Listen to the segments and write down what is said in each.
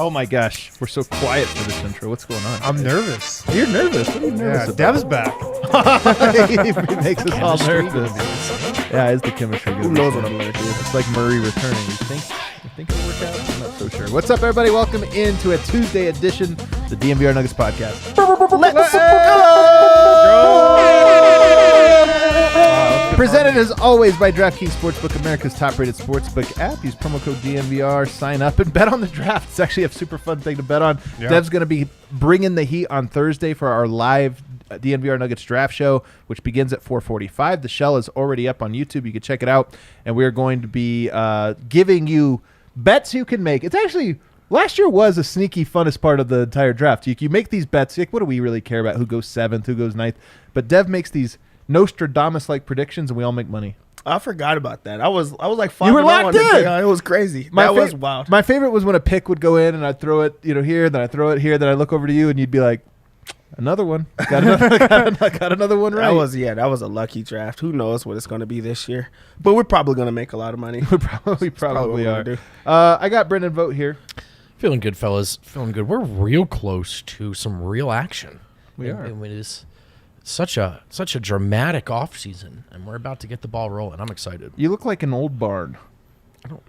Oh my gosh, we're so quiet for this intro. What's going on? I'm nervous. You're nervous. What are you nervous about? Dev's back. He makes us all nervous. Yeah, it's the chemistry. Who knows what I'm going to do? It's like Murray returning. You think it'll work out? I'm not so sure. What's up, everybody? Welcome into a Tuesday edition of the DNVR Nuggets podcast. Let's go! Presented as always by DraftKings Sportsbook, America's top-rated sportsbook app. Use promo code DNVR, sign up, and bet on the draft. It's actually a super fun thing to bet on. Yep. Dev's going to be bringing the heat on Thursday for our live DNVR Nuggets draft show, which begins at 4:45. The shell is already up on YouTube. You can check it out. And we're going to be giving you bets you can make. It's actually, last year was a sneaky funnest part of the entire draft. You make these bets. Like, what do we really care about? Who goes 7th? Who goes 9th? But Dev makes these Nostradamus-like predictions, and we all make money. I forgot about that. I was like 5. You were locked in. It was crazy. That was wild. My favorite was when a pick would go in, and I'd throw it, here, then I throw it here, then I look over to you, and you'd be like, another one. Got another one right. That was a lucky draft. Who knows what it's going to be this year? But we're probably going to make a lot of money. we probably are. I got Brendan Vogt here. Feeling good, fellas. Feeling good. We're real close to some real action. We are. It is such a dramatic offseason, and we're about to get the ball rolling. I'm excited. You look like an old barn. Old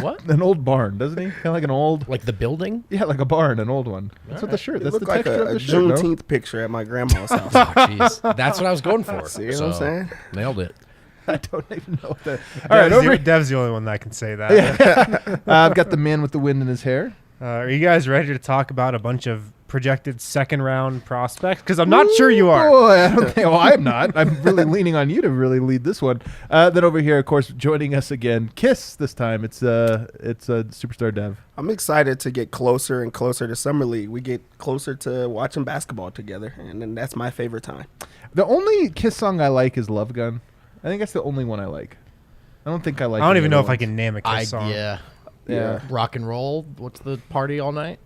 what? An old barn, doesn't he? Kind of like an old... Like the building? Yeah, like a barn, an old one. That's what the shirt... That's the like texture of the shirt, Juneteenth picture at my grandma's house. Oh, jeez. That's what I was going for. See what I'm saying? Nailed it. I don't even know what that... All right, Dev's the only one that can say that. Yeah. I've got the man with the wind in his hair. Are you guys ready to talk about a bunch of projected second-round prospects? Because I'm not sure you are. Boy, I don't think. Well, I'm not. I'm really leaning on you to really lead this one. Then over here, of course, joining us again, Kiss. This time, it's Superstar Dev. I'm excited to get closer and closer to Summer League. We get closer to watching basketball together, and then that's my favorite time. The only Kiss song I like is Love Gun. I think that's the only one I like. I don't think I like. I don't even know if I can name a Kiss song. Yeah. Rock and roll. What's the party all night?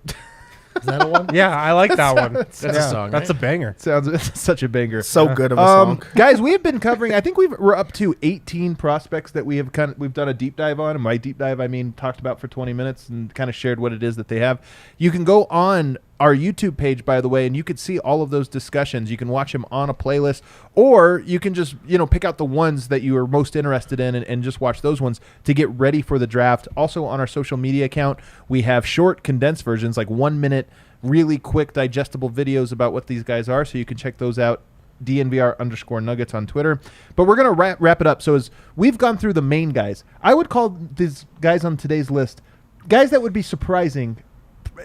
Is that a one? Yeah, I like that one. That's a song. That's a banger. It's such a banger. So good of a song. Guys, we have been covering. I think we're up to 18 prospects that we've done a deep dive on. And by deep dive, I mean talked about for 20 minutes and kind of shared what it is that they have. You can go on our YouTube page, by the way, and you can see all of those discussions. You can watch them on a playlist, or you can just pick out the ones that you are most interested in and just watch those ones to get ready for the draft. Also on our social media account, we have short condensed versions, like 1 minute, really quick digestible videos about what these guys are, so you can check those out. DNVR_Nuggets on Twitter. But we're going to wrap it up. So as we've gone through the main guys, I would call these guys on today's list guys that would be surprising.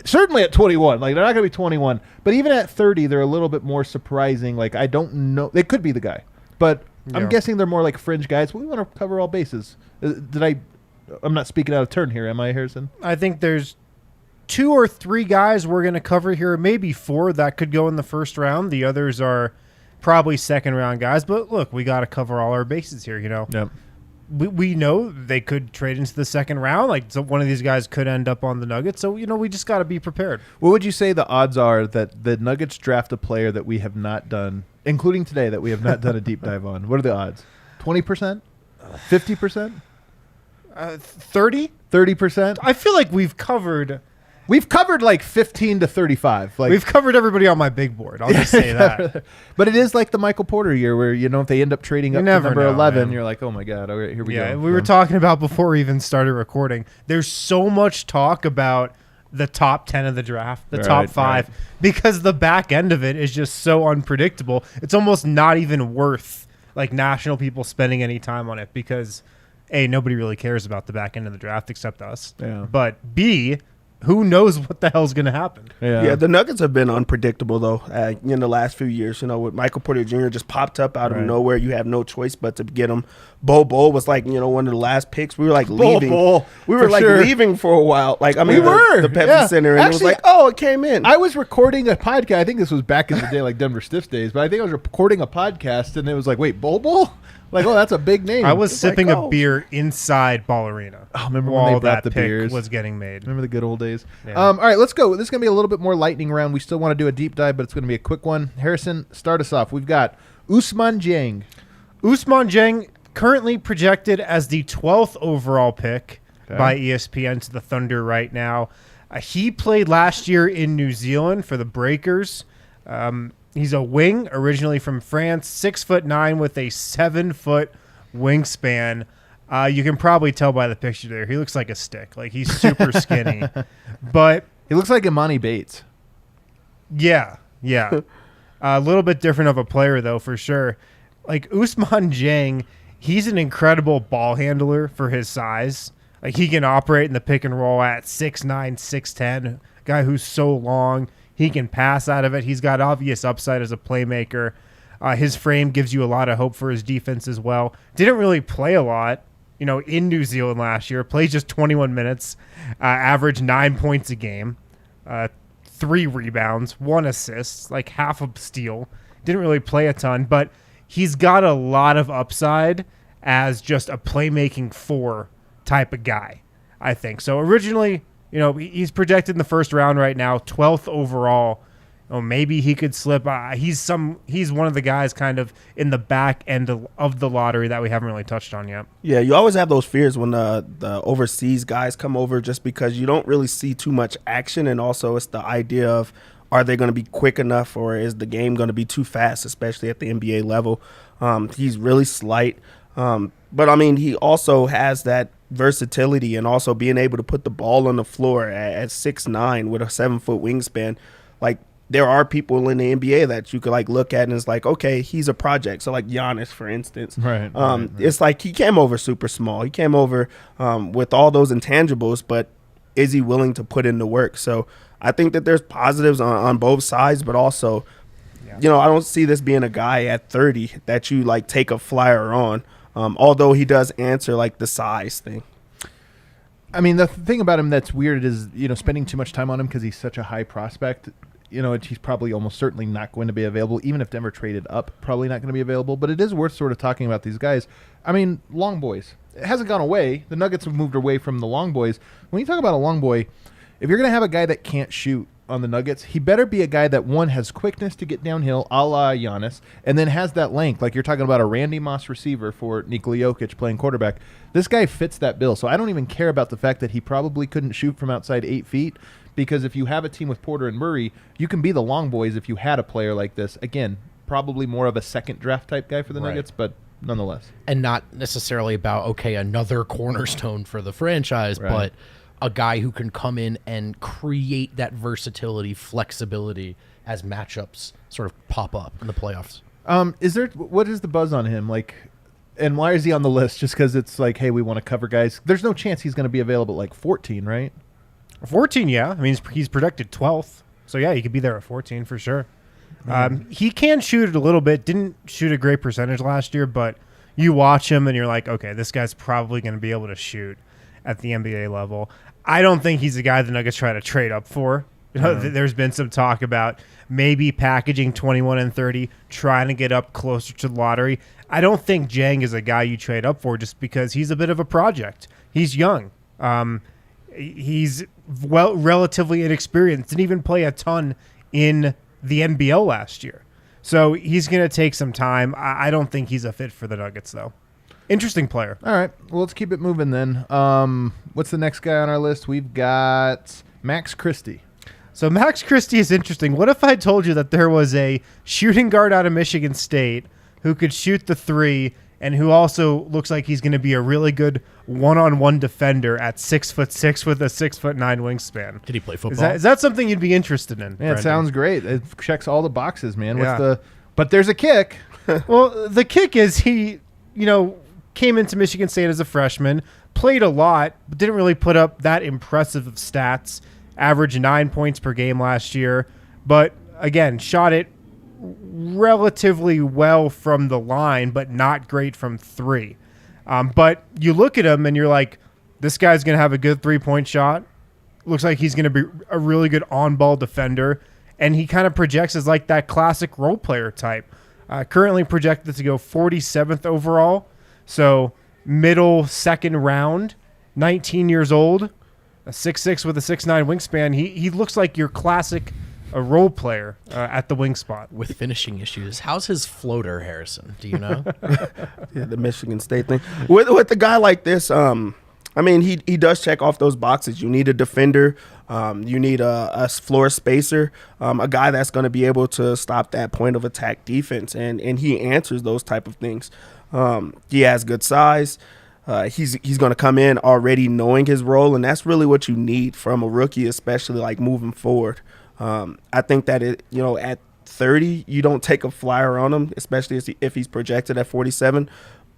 Certainly at 21, like they're not going to be 21, but even at 30, they're a little bit more surprising. Like I don't know, they could be the guy, but I'm guessing they're more like fringe guys. We want to cover all bases. I'm not speaking out of turn here, am I, Harrison? I think there's 2 or 3 guys we're going to cover here, maybe 4 that could go in the first round. The others are probably second round guys, but look, we got to cover all our bases here. Yep. We know they could trade into the second round. Like, so one of these guys could end up on the Nuggets. So, we just got to be prepared. What would you say the odds are that the Nuggets draft a player that we have not done, including today, that we have not done a deep dive on? What are the odds? 20%? 50%? 30? 30%? I feel like we've covered like 15 to 35. Like we've covered everybody on my big board. I'll just say that. But it is like the Michael Porter year where, if they end up trading up to number 11, you're like, oh, my God. All right, here we go. Yeah, we were talking about before we even started recording. There's so much talk about the top 10 of the draft, the top 5, because the back end of it is just so unpredictable. It's almost not even worth like national people spending any time on it because, A, nobody really cares about the back end of the draft except us. Yeah. But B, who knows what the hell's going to happen? Yeah, the Nuggets have been unpredictable, though, in the last few years. With Michael Porter Jr. just popped up out of nowhere. You have no choice but to get him. Bo was like, one of the last picks. We were like leaving. We were like leaving for a while. Like, we were. The Pepsi Center. And actually, it was like, it came in. I was recording a podcast. I think this was back in the day, like Denver Stiffs days. But I think I was recording a podcast, and it was like, wait, Bo? Like, that's a big name. I was sipping a beer inside Ball Arena. Oh, remember when they brought the beers? Was getting made. Remember the good old days? Yeah. All right, let's go. This is going to be a little bit more lightning round. We still want to do a deep dive, but it's going to be a quick one. Harrison, start us off. We've got Ousmane Dieng. Ousmane Dieng currently projected as the 12th overall pick by ESPN to the Thunder right now. He played last year in New Zealand for the Breakers. He's a wing, originally from France, 6'9" with a 7-foot wingspan. You can probably tell by the picture there. He looks like a stick. Like, he's super skinny. But he looks like Imani Bates. Yeah. A little bit different of a player, though, for sure. Like, Ousmane Dieng, he's an incredible ball handler for his size. Like, he can operate in the pick and roll at 6'9", 6'10", guy who's so long. He can pass out of it. He's got obvious upside as a playmaker. His frame gives you a lot of hope for his defense as well. Didn't really play a lot, in New Zealand last year. Played just 21 minutes, averaged 9 points a game, 3 rebounds, 1 assist, like half a steal. Didn't really play a ton, but he's got a lot of upside as just a playmaking 4 type of guy, I think. So originally, he's projected in the first round right now, 12th overall. Maybe he could slip. He's one of the guys kind of in the back end of the lottery that we haven't really touched on yet. Yeah, you always have those fears when the overseas guys come over, just because you don't really see too much action, and also it's the idea of, are they going to be quick enough, or is the game going to be too fast, especially at the NBA level? He's really slight, but I mean, he also has that versatility, and also being able to put the ball on the floor at 6'9" with a 7-foot wingspan. Like, there are people in the NBA that you could like look at and it's like, okay, he's a project. So like Giannis, for instance, right. It's like he came over super small. He came over with all those intangibles, but is he willing to put in the work? So I think that there's positives on both sides, but also, I don't see this being a guy at 30 that you like take a flyer on. Although he does answer like the size thing. I mean, the thing about him that's weird is, spending too much time on him because he's such a high prospect. He's probably almost certainly not going to be available. Even if Denver traded up, probably not going to be available. But it is worth sort of talking about these guys. I mean, long boys. It hasn't gone away. The Nuggets have moved away from the long boys. When you talk about a long boy, if you're going to have a guy that can't shoot on the Nuggets, he better be a guy that, one, has quickness to get downhill, a la Giannis, and then has that length. Like you're talking about a Randy Moss receiver for Nikola Jokic playing quarterback. This guy fits that bill. So I don't even care about the fact that he probably couldn't shoot from outside 8 feet. Because if you have a team with Porter and Murray, you can be the long boys if you had a player like this. Again, probably more of a second draft type guy for the Nuggets, but nonetheless. And not necessarily about, another cornerstone for the franchise, but a guy who can come in and create that versatility, flexibility as matchups sort of pop up in the playoffs. What is the buzz on him? Like, and why is he on the list? Just because it's like, hey, we want to cover guys. There's no chance he's going to be available at like 14, right? 14, yeah. I mean, he's projected 12th. So, yeah, he could be there at 14 for sure. He can shoot it a little bit. Didn't shoot a great percentage last year, but you watch him and you're like, okay, this guy's probably going to be able to shoot at the NBA level. I don't think he's the guy the Nuggets try to trade up for. There's been some talk about maybe packaging 21 and 30, trying to get up closer to the lottery. I don't think Dieng is a guy you trade up for just because he's a bit of a project. He's young. He's relatively inexperienced. Didn't even play a ton in the NBL last year. So he's going to take some time. I don't think he's a fit for the Nuggets, though. Interesting player. All right. Well, let's keep it moving then. What's the next guy on our list? We've got Max Christie. So Max Christie is interesting. What if I told you that there was a shooting guard out of Michigan State who could shoot the 3 and who also looks like he's going to be a really good one-on-one defender at 6'6" with a 6'9" wingspan. Did he play football? Is that something you'd be interested in? Yeah, it sounds great. It checks all the boxes, man. But there's a kick. Well, the kick is he, came into Michigan State as a freshman, played a lot, but didn't really put up that impressive of stats. Averaged 9 points per game last year, but again, shot it relatively well from the line, but not great from 3. But you look at him and you're like, this guy's going to have a good 3-point shot. Looks like he's going to be a really good on-ball defender. And he kind of projects as like that classic role player type. Currently projected to go 47th overall. So middle second round, 19 years old, a 6'6" with a 6'9" wingspan. He looks like your classic a role player at the wing spot. With finishing issues. How's his floater, Harrison? Do you know? Yeah, the Michigan State thing. With a guy like this, I I mean, he does check off those boxes. You need a defender. You need a floor spacer, a guy that's going to be able to stop that point of attack defense, and he answers those type of things. He has good size. He's going to come in already knowing his role, and that's really what you need from a rookie, especially like moving forward. I think that at 30, you don't take a flyer on him, especially if he's projected at 47.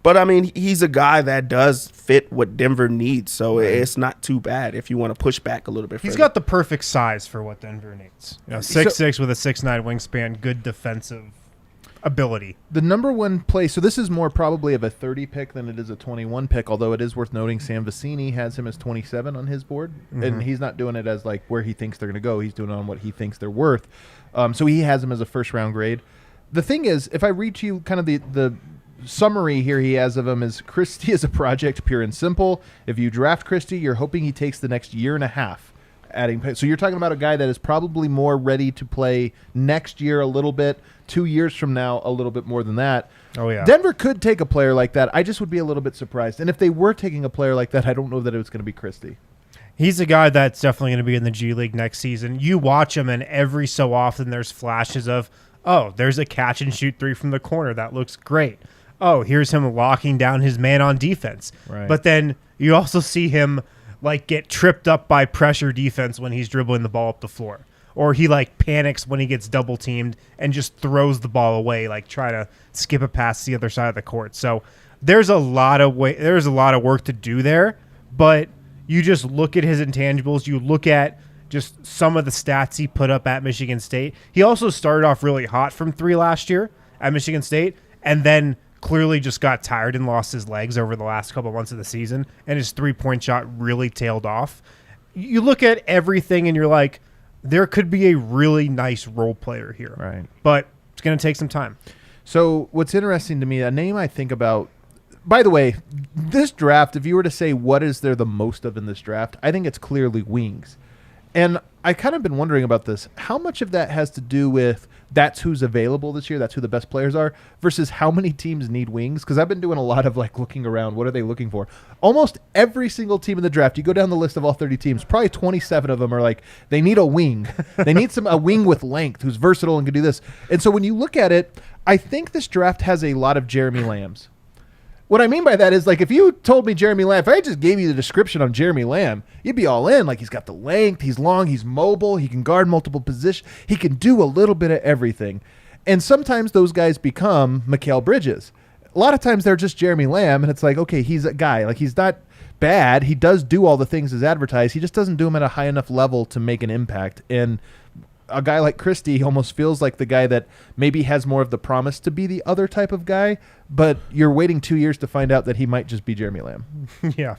But, I mean, he's a guy that does fit what Denver needs, so it's not too bad if you want to push back a little bit further. He's got the perfect size for what Denver needs. 6'6" with a 6'9" wingspan, good defensive ability. The number one play, so this is more probably of a 30 pick than it is a 21 pick, although it is worth noting Sam Vecini has him as 27 on his board, and he's not doing it as like where he thinks they're going to go. He's doing it on what he thinks they're worth. So he has him as a first-round grade. The thing is, if I read to you kind of the summary here he has of him is Christie is a project, pure and simple. If you draft Christie, you're hoping he takes the next year and a half adding. So you're talking about a guy that is probably more ready to play next year a little bit, 2 years from now a little bit more than that. Oh, yeah. Denver could take a player like that. I just would be a little bit surprised. And if they were taking a player like that, I don't know that it was going to be Christie. He's a guy that's definitely going to be in the G League next season. You watch him, and every so often there's flashes of, oh, there's a catch-and-shoot three from the corner. That looks great. Oh, here's him locking down his man on defense. Right. But then you also see him like get tripped up by pressure defense when he's dribbling the ball up the floor. Or he like panics when he gets double teamed and just throws the ball away, like try to skip it past the other side of the court. So there's a lot of work to do there, but you just look at his intangibles, you look at just some of the stats he put up at Michigan State. He also started off really hot from three last year at Michigan State, and then clearly just got tired and lost his legs over the last couple of months of the season, and his three-point shot really tailed off. You look at everything and you're like, there could be a really nice role player here. Right. But it's going to take some time. So what's interesting to me, a name I think about, by the way, this draft, if you were to say what is there the most of in this draft, I think it's clearly wings. And I kind of been wondering about this. How much of that has to do with that's who's available this year, that's who the best players are, versus how many teams need wings? Because I've been doing a lot of like looking around. What are they looking for? Almost every single team in the draft, you go down the list of all 30 teams, probably 27 of them are like, they need a wing. They need a wing with length who's versatile and can do this. And so when you look at it, I think this draft has a lot of Jeremy Lambs. What I mean by that is, like, if you told me Jeremy Lamb, if I just gave you the description on Jeremy Lamb, you'd be all in. Like, he's got the length, he's long, he's mobile, he can guard multiple positions, he can do a little bit of everything. And sometimes those guys become Mikal Bridges. A lot of times they're just Jeremy Lamb, and it's like, okay, he's a guy. Like, he's not bad. He does do all the things as advertised. He just doesn't do them at a high enough level to make an impact. And a guy like Christie almost feels like the guy that maybe has more of the promise to be the other type of guy, but you're waiting 2 years to find out that he might just be Jeremy Lamb. Yeah.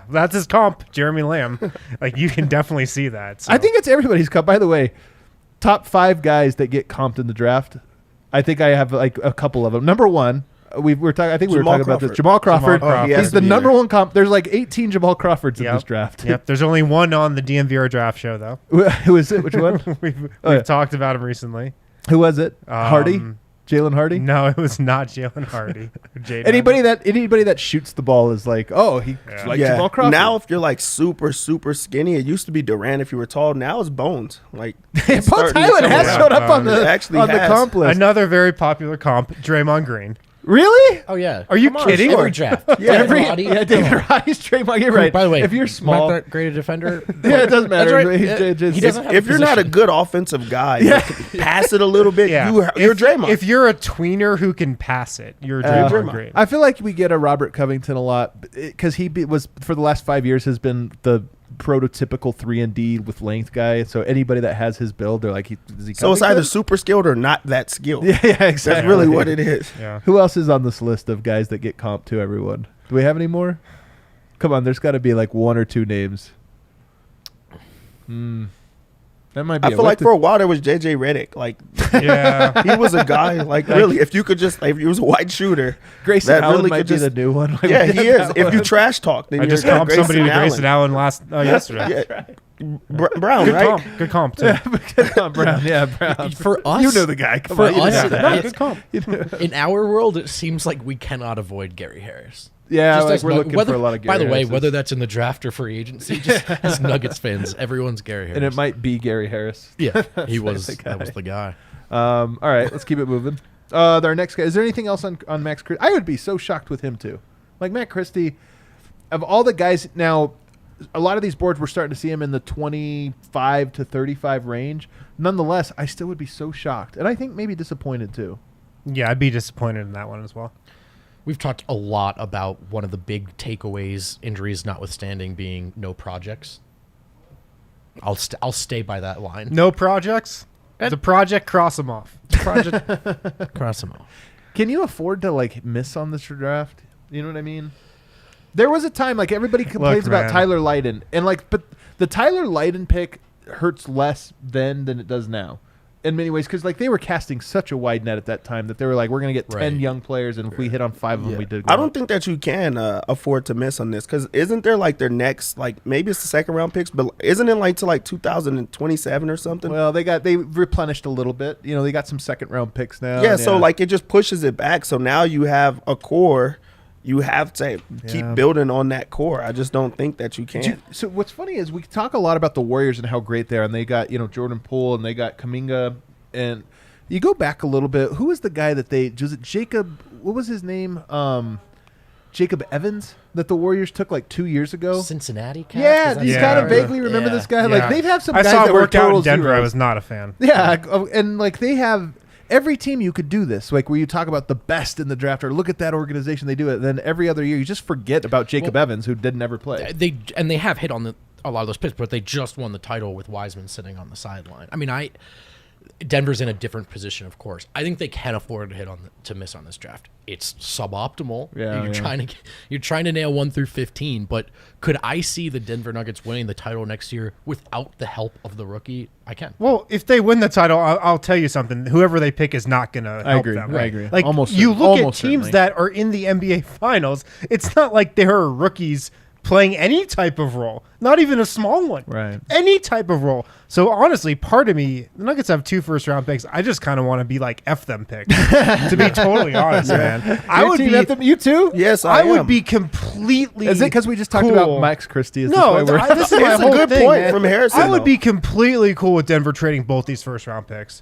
That's his comp, Jeremy Lamb. Like, you can definitely see that. So. I think it's everybody's comp. By the way, top 5 guys that get comped in the draft, I think I have like a couple of them. Number one, we were talking about this. Jamal Crawford. He's the number one comp. There's like 18 Jamal Crawfords in this draft. Yep. There's only one on the DNVR draft show, though. Who is it? Which one? We've talked about him recently. Who was it? Hardy? Jalen Hardy? No, it was not Jalen Hardy. Anybody that shoots the ball is like, oh, he like Jamal Crawford. Now, if you're like super, super skinny, it used to be Durant if you were tall. Now it's Bones. Like Bones Highland has showed up on the comp list. Another very popular comp, Draymond Green. Really? Oh, yeah. Are you kidding? Every draft. David Roddy's Draymond. You're right. By the way, if you're small, not that great a defender. Yeah, it doesn't matter. Right. He doesn't have if you're not a good offensive guy, you can pass it a little bit. Yeah. You're Draymond. If you're a tweener who can pass it, you're Draymond Green. I feel like we get a Robert Covington a lot because he was for the last 5 years has been the prototypical 3-and-D with length guy. So anybody that has his build, they're like, is he? So it's either super skilled or not that skilled. Yeah, exactly. That's really what it is. Yeah. Who else is on this list of guys that get comped to everyone? Do we have any more? Come on, there's got to be like 1 or 2 names. That might be. I feel like for a while there was JJ Redick. Like, yeah, he was a guy. Like, really, if you could just, if he was a white shooter, Grayson Allen might be the new one. Like, yeah, he is. If you trash talk, then I just comped somebody to Grayson Allen yesterday. Yeah. Brown, good right? Comp. Good comp too. Good comp, Brown. Yeah, Brown. For us, you know the guy. Come for on, us, good comp. in our world, it seems like we cannot avoid Gary Harris. Yeah, Just like as we're looking whether, for a lot of Gary by the way, Harris's. whether that's in the draft or free agency, just as Nuggets fans, everyone's Gary Harris. And it might be Gary Harris. Yeah, he was. the That was the guy. All right, let's keep it moving. Our next guy. Is there anything else on Max Christie? I would be so shocked with him too. Like Matt Christie, of all the guys now, a lot of these boards we're starting to see him in the 25 to 35 range. Nonetheless, I still would be so shocked, and I think maybe disappointed too. Yeah, I'd be disappointed in that one as well. We've talked a lot about one of the big takeaways, injuries notwithstanding, being no projects. I'll stay by that line. No projects. The project, cross them off. Project cross them off. Can you afford to like miss on this draft? You know what I mean? There was a time like everybody complains about man. Tyler Lydon, and like, but the Tyler Lydon pick hurts less then than it does now, in many ways, because like they were casting such a wide net at that time that they were like, we're gonna get 10 young players, and if we hit on 5 of them, we did. I don't think that you can afford to miss on this, because isn't there like their next, like maybe it's the second round picks, but isn't it like to like 2027 or something? Well, they replenished a little bit. You know, they got some second round picks now. Yeah, so like it just pushes it back. So now you have a core. You have to keep building on that core. I just don't think that you can. So what's funny is we talk a lot about the Warriors and how great they are, and they got Jordan Poole and they got Kuminga, and you go back a little bit. Who was the guy that was it Jacob? What was his name? Jacob Evans that the Warriors took like 2 years ago. Cincinnati cat? Yeah, you kind of vaguely remember this guy. Like they've had some guys that were work out in total Denver. zeros. I was not a fan. Yeah, and like they have every team you could do this, like where you talk about the best in the draft or look at that organization, they do it. Then every other year you just forget about Jacob Evans, who didn't ever play. They have hit on a lot of those picks, but they just won the title with Wiseman sitting on the sideline. I mean, Denver's in a different position, of course. I think they can afford to miss on this draft. It's suboptimal. Yeah, you're trying to nail 1 through 15, but could I see the Denver Nuggets winning the title next year without the help of the rookie? I can. Well, if they win the title, I'll tell you something. Whoever they pick is not going to help them. I agree. Like Almost you look at teams certainly. that are in the NBA Finals, it's not like there are rookies playing any type of role, not even a small one. Right. Any type of role. So honestly, part of me, the Nuggets have 2 first-round picks. I just kind of want to be like F them picks. To be totally honest, man. I would be. You too? Yes, I am. would be completely. Is it because we just talked about Max Christie? No, this is my It's a whole good thing, point man. from Harrison, I would though. be completely cool with Denver trading both these first-round picks.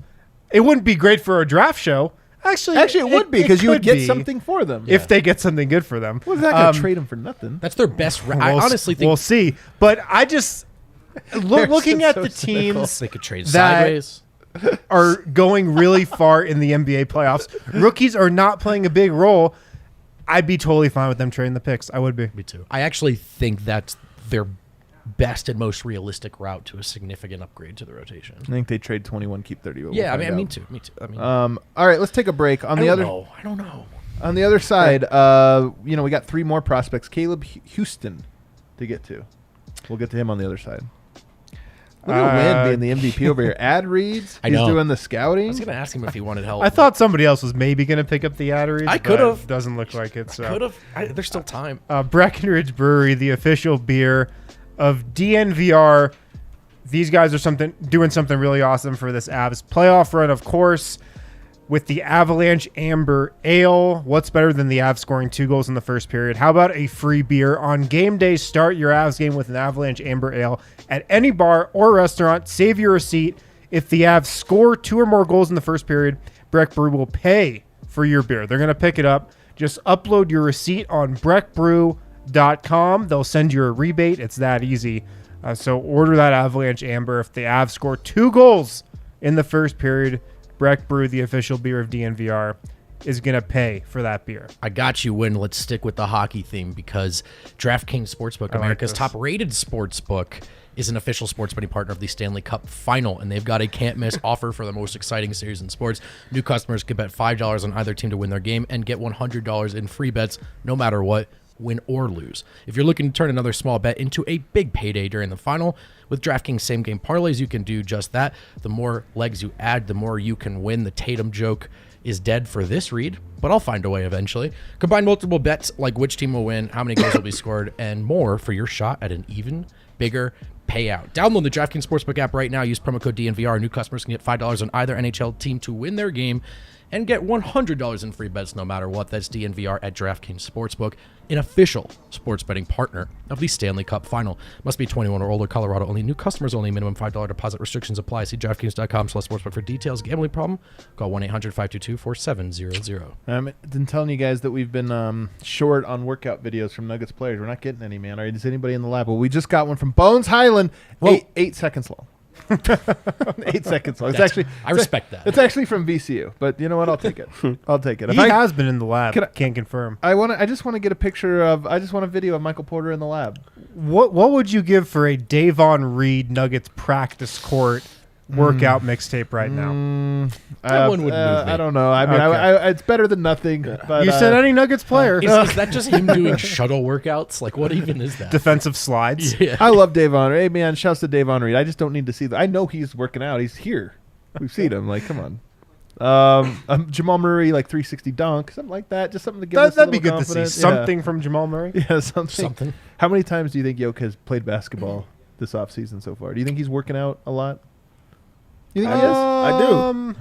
It wouldn't be great for a draft show. Actually, it would be because you would could get be something for them. if they get something good for them. Well, they're not going to trade them for nothing. That's their best. I honestly think we'll see. But I just looking at so the teams they could trade that sideways. are going really far in the NBA playoffs. Rookies are not playing a big role. I'd be totally fine with them trading the picks. I would be. Me too. I actually think that's their best and most realistic route to a significant upgrade to the rotation. I think they trade 21, keep 30. But Yeah, we'll find me out. too. Me too. I mean, All right, let's take a break. On I the don't other know. I don't know. on the other side, we got 3 more prospects. Caleb Houstan to get to. We'll get to him on the other side. Look at Wynn being the MVP over here. Ad reads. I He's know. doing the I scouting. was going to ask him if he wanted help. I thought somebody else was maybe going to pick up the ad reads. I but could've. Doesn't look like it. So. could have. There's still time. Breckenridge Brewery, the official beer of DNVR. These guys are doing something really awesome for this Avs playoff run, of course, with the Avalanche Amber Ale. What's better than the Avs scoring 2 goals in the first period? How about a free beer on game day? Start your Avs game with an Avalanche Amber Ale at any bar or restaurant. Save your receipt. If the Avs score 2 or more goals in the first period, Breck Brew will pay for your beer. They're going to pick it up. Just upload your receipt on breckbrew.com. They'll send you a rebate. It's that easy. So order that Avalanche Amber. If the Avs score 2 goals in the first period, Breck Brew, the official beer of DNVR, is going to pay for that beer. I got you, Win. Let's stick with the hockey theme because DraftKings Sportsbook, America's top-rated sportsbook, is an official sports betting partner of the Stanley Cup Final, and they've got a can't-miss offer for the most exciting series in sports. New customers can bet $5 on either team to win their game and get $100 in free bets no matter what, win or lose. If you're looking to turn another small bet into a big payday during the final, with DraftKings same-game parlays, you can do just that. The more legs you add, the more you can win. The Tatum joke is dead for this read, but I'll find a way eventually. Combine multiple bets like which team will win, how many goals will be scored, and more for your shot at an even bigger payout. Download the DraftKings Sportsbook app right now. Use promo code DNVR. New customers can get $5 on either NHL team to win their game and get $100 in free bets no matter what. That's DNVR at DraftKings Sportsbook, an official sports betting partner of the Stanley Cup Final. Must be 21 or older, Colorado only. New customers only. Minimum $5 deposit restrictions apply. See DraftKings.com/sportsbook for details. Gambling problem? Call 1-800-522-4700. I've been telling you guys that we've been short on workout videos from Nuggets players. We're not getting any, man. Is anybody in the lab? Well, we just got one from Bones Highland. 8 seconds long. 8 seconds long. It's actually, I respect that. It's actually from VCU, but you know what? I'll take it. I'll take it. He has been in the lab. Can't confirm. I just want to get a picture of. I just want a video of Michael Porter in the lab. What would you give for a Davon Reed Nuggets practice court workout mixtape right now? That one would move me. I don't know. I mean, Okay. it's better than nothing. But You said any Nuggets player. Is that just him doing shuttle workouts? Like, what even is that? Defensive slides. Yeah. I love Davon. Hey man, shouts to Davon Reed. I just don't need to see that. I know he's working out. He's here. We've seen him. Like, come on. Jamal Murray, like 360 dunk, something like that. Just something to give us a That'd be little good to see. confidence. Something from Jamal Murray. Yeah, something. Something. How many times do you think Yoke has played basketball this offseason so far? Do you think he's working out a lot? You think he is? I do.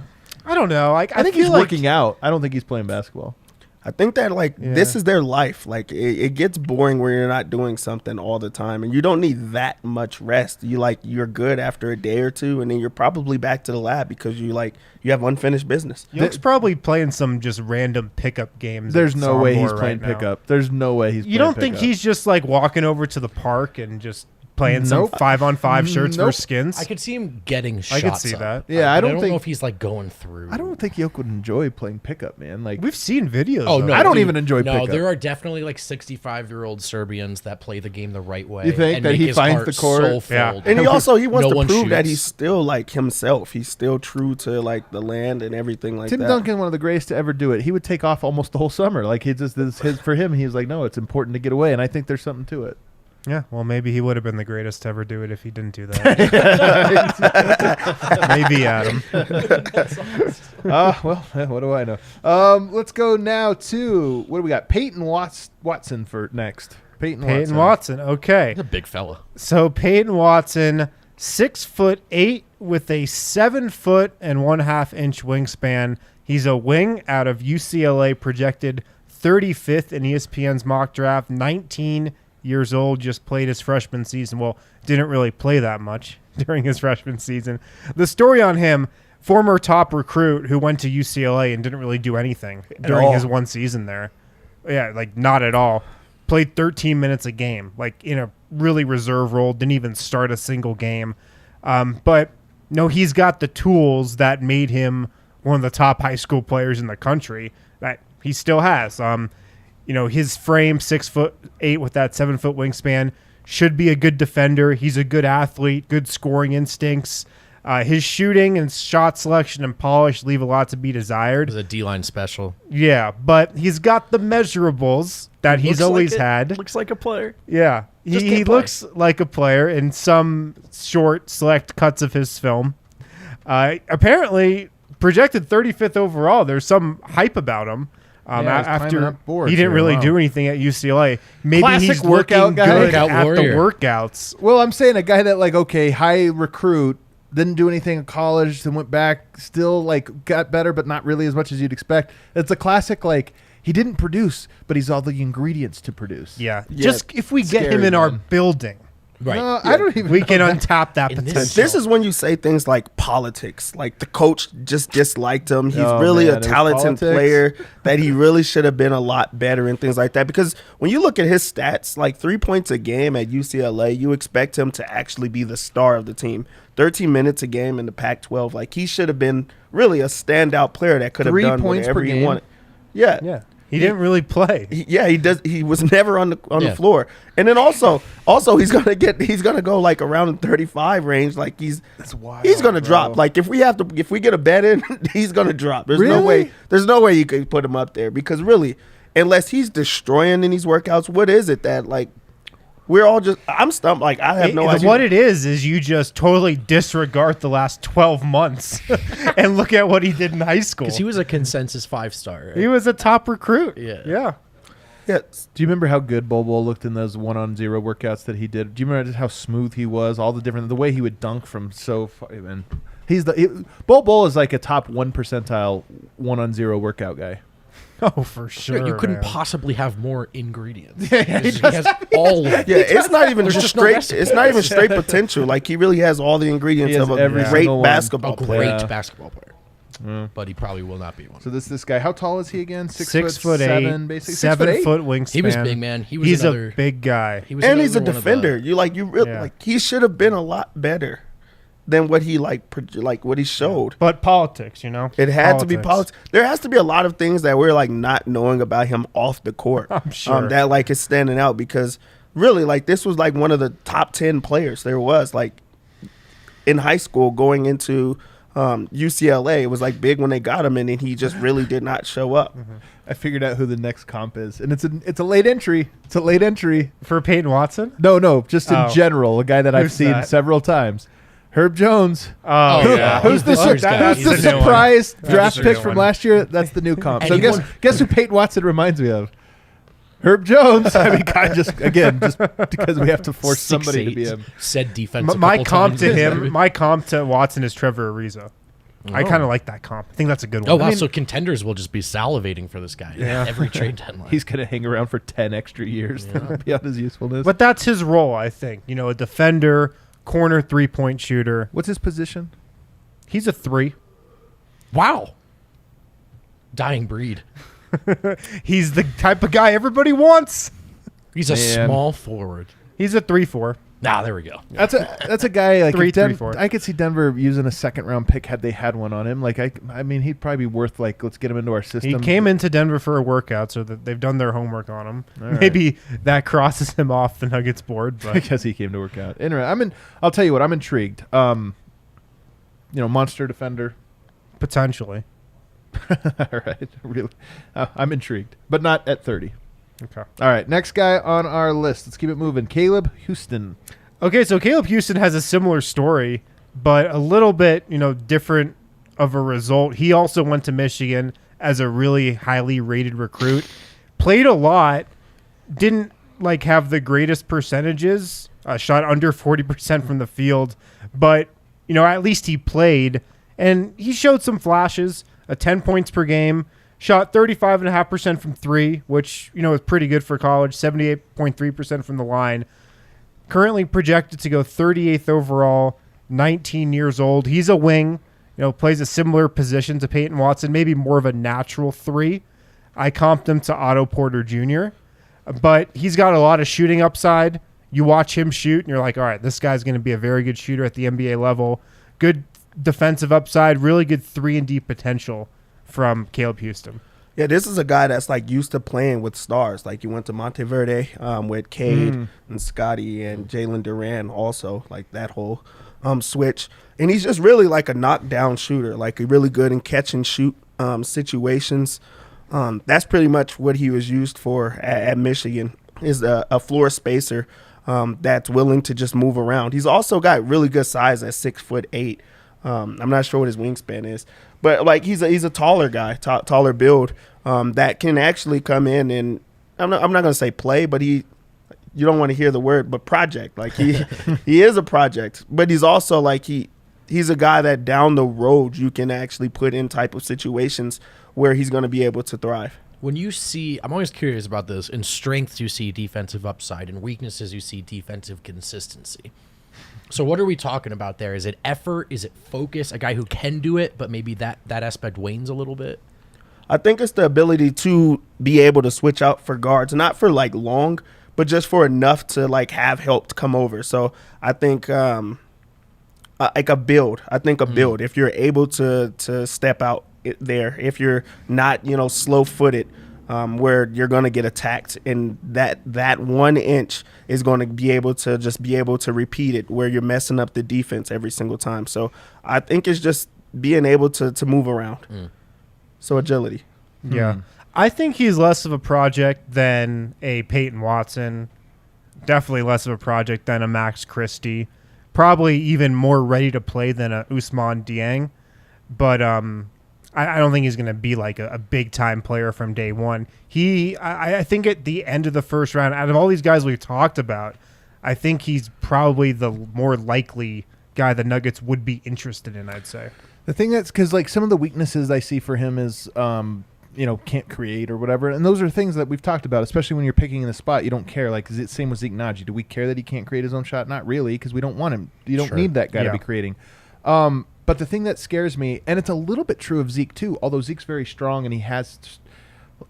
I don't know. I think he's working out. I don't think he's playing basketball. I think that this is their life. Like it gets boring where you're not doing something all the time, and you don't need that much rest. You're good after a day or two, and then you're probably back to the lab because you have unfinished business. Yoke's probably playing some just random pickup games. There's no way he's playing right now. pickup. There's no way he's. You don't think he's just like walking over to the park and just playing some 5-on-5 shirts for skins? I could see him getting shots. I could see up. that. Yeah, I don't know think if he's like going through. I don't think Yoke would enjoy playing pickup, man. Like We've seen videos. Oh of no, it. I don't dude, even enjoy No, pickup. there are definitely like 65-year-old Serbians that play the game the right way. You think and that make he his finds heart the court? So Yeah. filled. And he wants No to one prove that shoots. he's still like himself. He's still true to like the land and everything like Tim that. Duncan, one of the greatest to ever do it. He would take off almost the whole summer. Like for him, he was like, no, it's important to get away, and I think there's something to it. Yeah, well, maybe he would have been the greatest to ever do it if he didn't do that. Maybe Adam. Well, what do I know? Let's go now to what do we got? Peyton Watson for next. Peyton Watson. Okay. He's a big fella. So Peyton Watson, 6'8" with a 7'1.5" wingspan. He's a wing out of UCLA, projected 35th in ESPN's mock draft. 19 years old, just played his freshman season. Well, didn't really play that much during his freshman season. The story on him, former top recruit who went to UCLA and didn't really do anything during his one season there. Yeah, like not at all. Played 13 minutes a game, like in a really reserve role, didn't even start a single game. But no, he's got the tools that made him one of the top high school players in the country that he still has. His frame, 6'8" with that 7-foot wingspan, should be a good defender. He's a good athlete, good scoring instincts. His shooting and shot selection and polish leave a lot to be desired. He's a D-line special. Yeah, but he's got the measurables that he's always had. Looks like a player. Yeah, he looks like a player in some short select cuts of his film. Apparently, projected 35th overall. There's some hype about him. After he didn't really do anything at UCLA. Maybe Classic he's workout looking guy. good Workout at warrior. the workouts. Well, I'm saying a guy that high recruit, didn't do anything in college, then went back, still got better, but not really as much as you'd expect. It's a classic he didn't produce, but he's all the ingredients to produce. Yeah. Just if we get him Scary, in our man. building, Right. I don't even. we know can that. untap that In potential. This is when you say things like politics. Like the coach just disliked him. He's Oh, really man, a it was talented politics. player that he really should have been a lot better and things like that. Because when you look at his stats, like 3 points a game at UCLA, you expect him to actually be the star of the team. 13 minutes a game in the Pac-12. Like he should have been really a standout player that could have 3 done points whatever per he game? wanted. Yeah. Yeah. He didn't really play. He does. He was never on the Yeah. floor, and then also he's gonna go like around the 35 range. Like he's gonna drop. Like if we get a bet in, he's gonna drop. There's no way. There's no way you could put him up there because really, unless he's destroying in these workouts, what is it that like we're all just? I'm stumped. Like I have no idea. What it is you just totally disregard the last 12 months and look at what he did in high school. Because he was a consensus 5-star. Right? He was a top recruit. Yeah. Yeah. Yes. Do you remember how good Bol looked in those 1-on-0 workouts that he did? Do you remember just how smooth he was? All the way he would dunk from so far. And Bol is like a top 1 percentile 1-on-0 workout guy. Oh, for sure. You couldn't man. possibly have more ingredients. Yeah, he has all of it. Yeah, it's not even There's just just no straight. recipe. It's not even straight potential. Like he really has all the ingredients He has of a every great single one. basketball A player. great basketball player. But he probably will not be one. So this guy, how tall is he again? 6'8", basically. 7 foot wingspan. He was big, man. He's a big guy. He was And he's a another one of defender. the- Like he should have been a lot better than what he what he showed. But politics, you know? It had to be politics. There has to be a lot of things that we're like not knowing about him off the court. I'm sure. That like is standing out because really like this was like one of the top 10 players there was like in high school going into UCLA. It was like big when they got him, and then he just really did not show up. I figured out who the next comp is, and it's a late entry. It's a late entry For Peyton Watson? No, just in general, a guy that I've Who's seen that? several times. Herb Jones. Oh, yeah. Who's the, He's the who's the He's a new one. surprise That's draft a pick new from one. last year? That's the new comp. And So he won- guess who Peyton Watson reminds me of? Herb Jones. I mean, God, just because we have to force somebody to be him. Said defense. My comp to him, my comp to Watson is Trevor Ariza. I kind of like that comp. I think that's a good one. Oh, wow. I mean, So contenders will just be salivating for this guy. Yeah. Every trade deadline. He's going to hang around for 10 extra years beyond his usefulness. but that's his role, I think. You know, a defender, corner 3-point shooter. What's his position? He's a 3. Wow. Dying breed. He's the type of guy everybody wants. He's a Man. small forward. He's a 3-4. There we go. That's a guy like 3-3-4. I could see Denver using a second round pick had they had one on him. Like I mean he'd probably be worth like let's get him into our system. He came into Denver for a workout, so that they've done their homework on him. All right. Maybe that crosses him off the Nuggets board. But because he came to work out. Anyway, I'll tell you what, I'm intrigued. Monster defender. potentially. All right, really, I'm intrigued, but not at 30. Okay. All right, next guy on our list. Let's keep it moving. Caleb Houstan. Okay, so Caleb Houstan has a similar story, but a little bit, different of a result. He also went to Michigan as a really highly rated recruit. Played a lot, didn't have the greatest percentages, shot under 40% from the field, but at least he played and he showed some flashes. 10 points per game, shot 35.5% from 3, which is pretty good for college. 78.3% from the line. Currently projected to go 38th overall, 19 years old. He's a wing, plays a similar position to Peyton Watson, maybe more of a natural 3. I comped him to Otto Porter Jr., but he's got a lot of shooting upside. You watch him shoot, and you're like, all right, this guy's going to be a very good shooter at the NBA level. Good defensive upside, really good 3-and-D potential from Caleb Houstan. Yeah, this is a guy that's used to playing with stars. He went to Monteverde with Cade and Scotty and Jalen Duran also, that whole switch. And he's just really a knockdown shooter, really good in catch and shoot situations. That's pretty much what he was used for at Michigan, is a floor spacer that's willing to just move around. He's also got really good size at 6'8". I'm not sure what his wingspan is, but he's a taller guy, taller build that can actually come in and I'm not gonna say play, but you don't want to hear the word, but project. He is a project, but he's also he's a guy that down the road you can actually put in type of situations where he's going to be able to thrive. When you see, I'm always curious about this. In strengths, you see defensive upside. In weaknesses, you see defensive consistency. So what are we talking about there? Is it effort? Is it focus? A guy who can do it, but maybe that aspect wanes a little bit? I think it's the ability to be able to switch out for guards, not for long, but just for enough to have help to come over. So I think a build. I think a build. If you're able to step out there, if you're not slow-footed, where you're going to get attacked, and that 1 inch is going to be able to repeat it where you're messing up the defense every single time. So I think it's just being able to move around. So agility. Yeah. I think he's less of a project than a Peyton Watson. Definitely less of a project than a Max Christie. Probably even more ready to play than a Ousmane Dieng. But I don't think he's going to be like a big-time player from day one. I think at the end of the first round, out of all these guys we've talked about, I think he's probably the more likely guy the Nuggets would be interested in, I'd say. The thing that's because like some of the weaknesses I see for him is can't create or whatever, and those are things that we've talked about, especially when you're picking in the spot. You don't care. Like, is it same with Zeke Naji? Do we care that he can't create his own shot? Not really, because we don't want him. You don't need that guy to be creating. But the thing that scares me, and it's a little bit true of Zeke too, although Zeke's very strong and he has,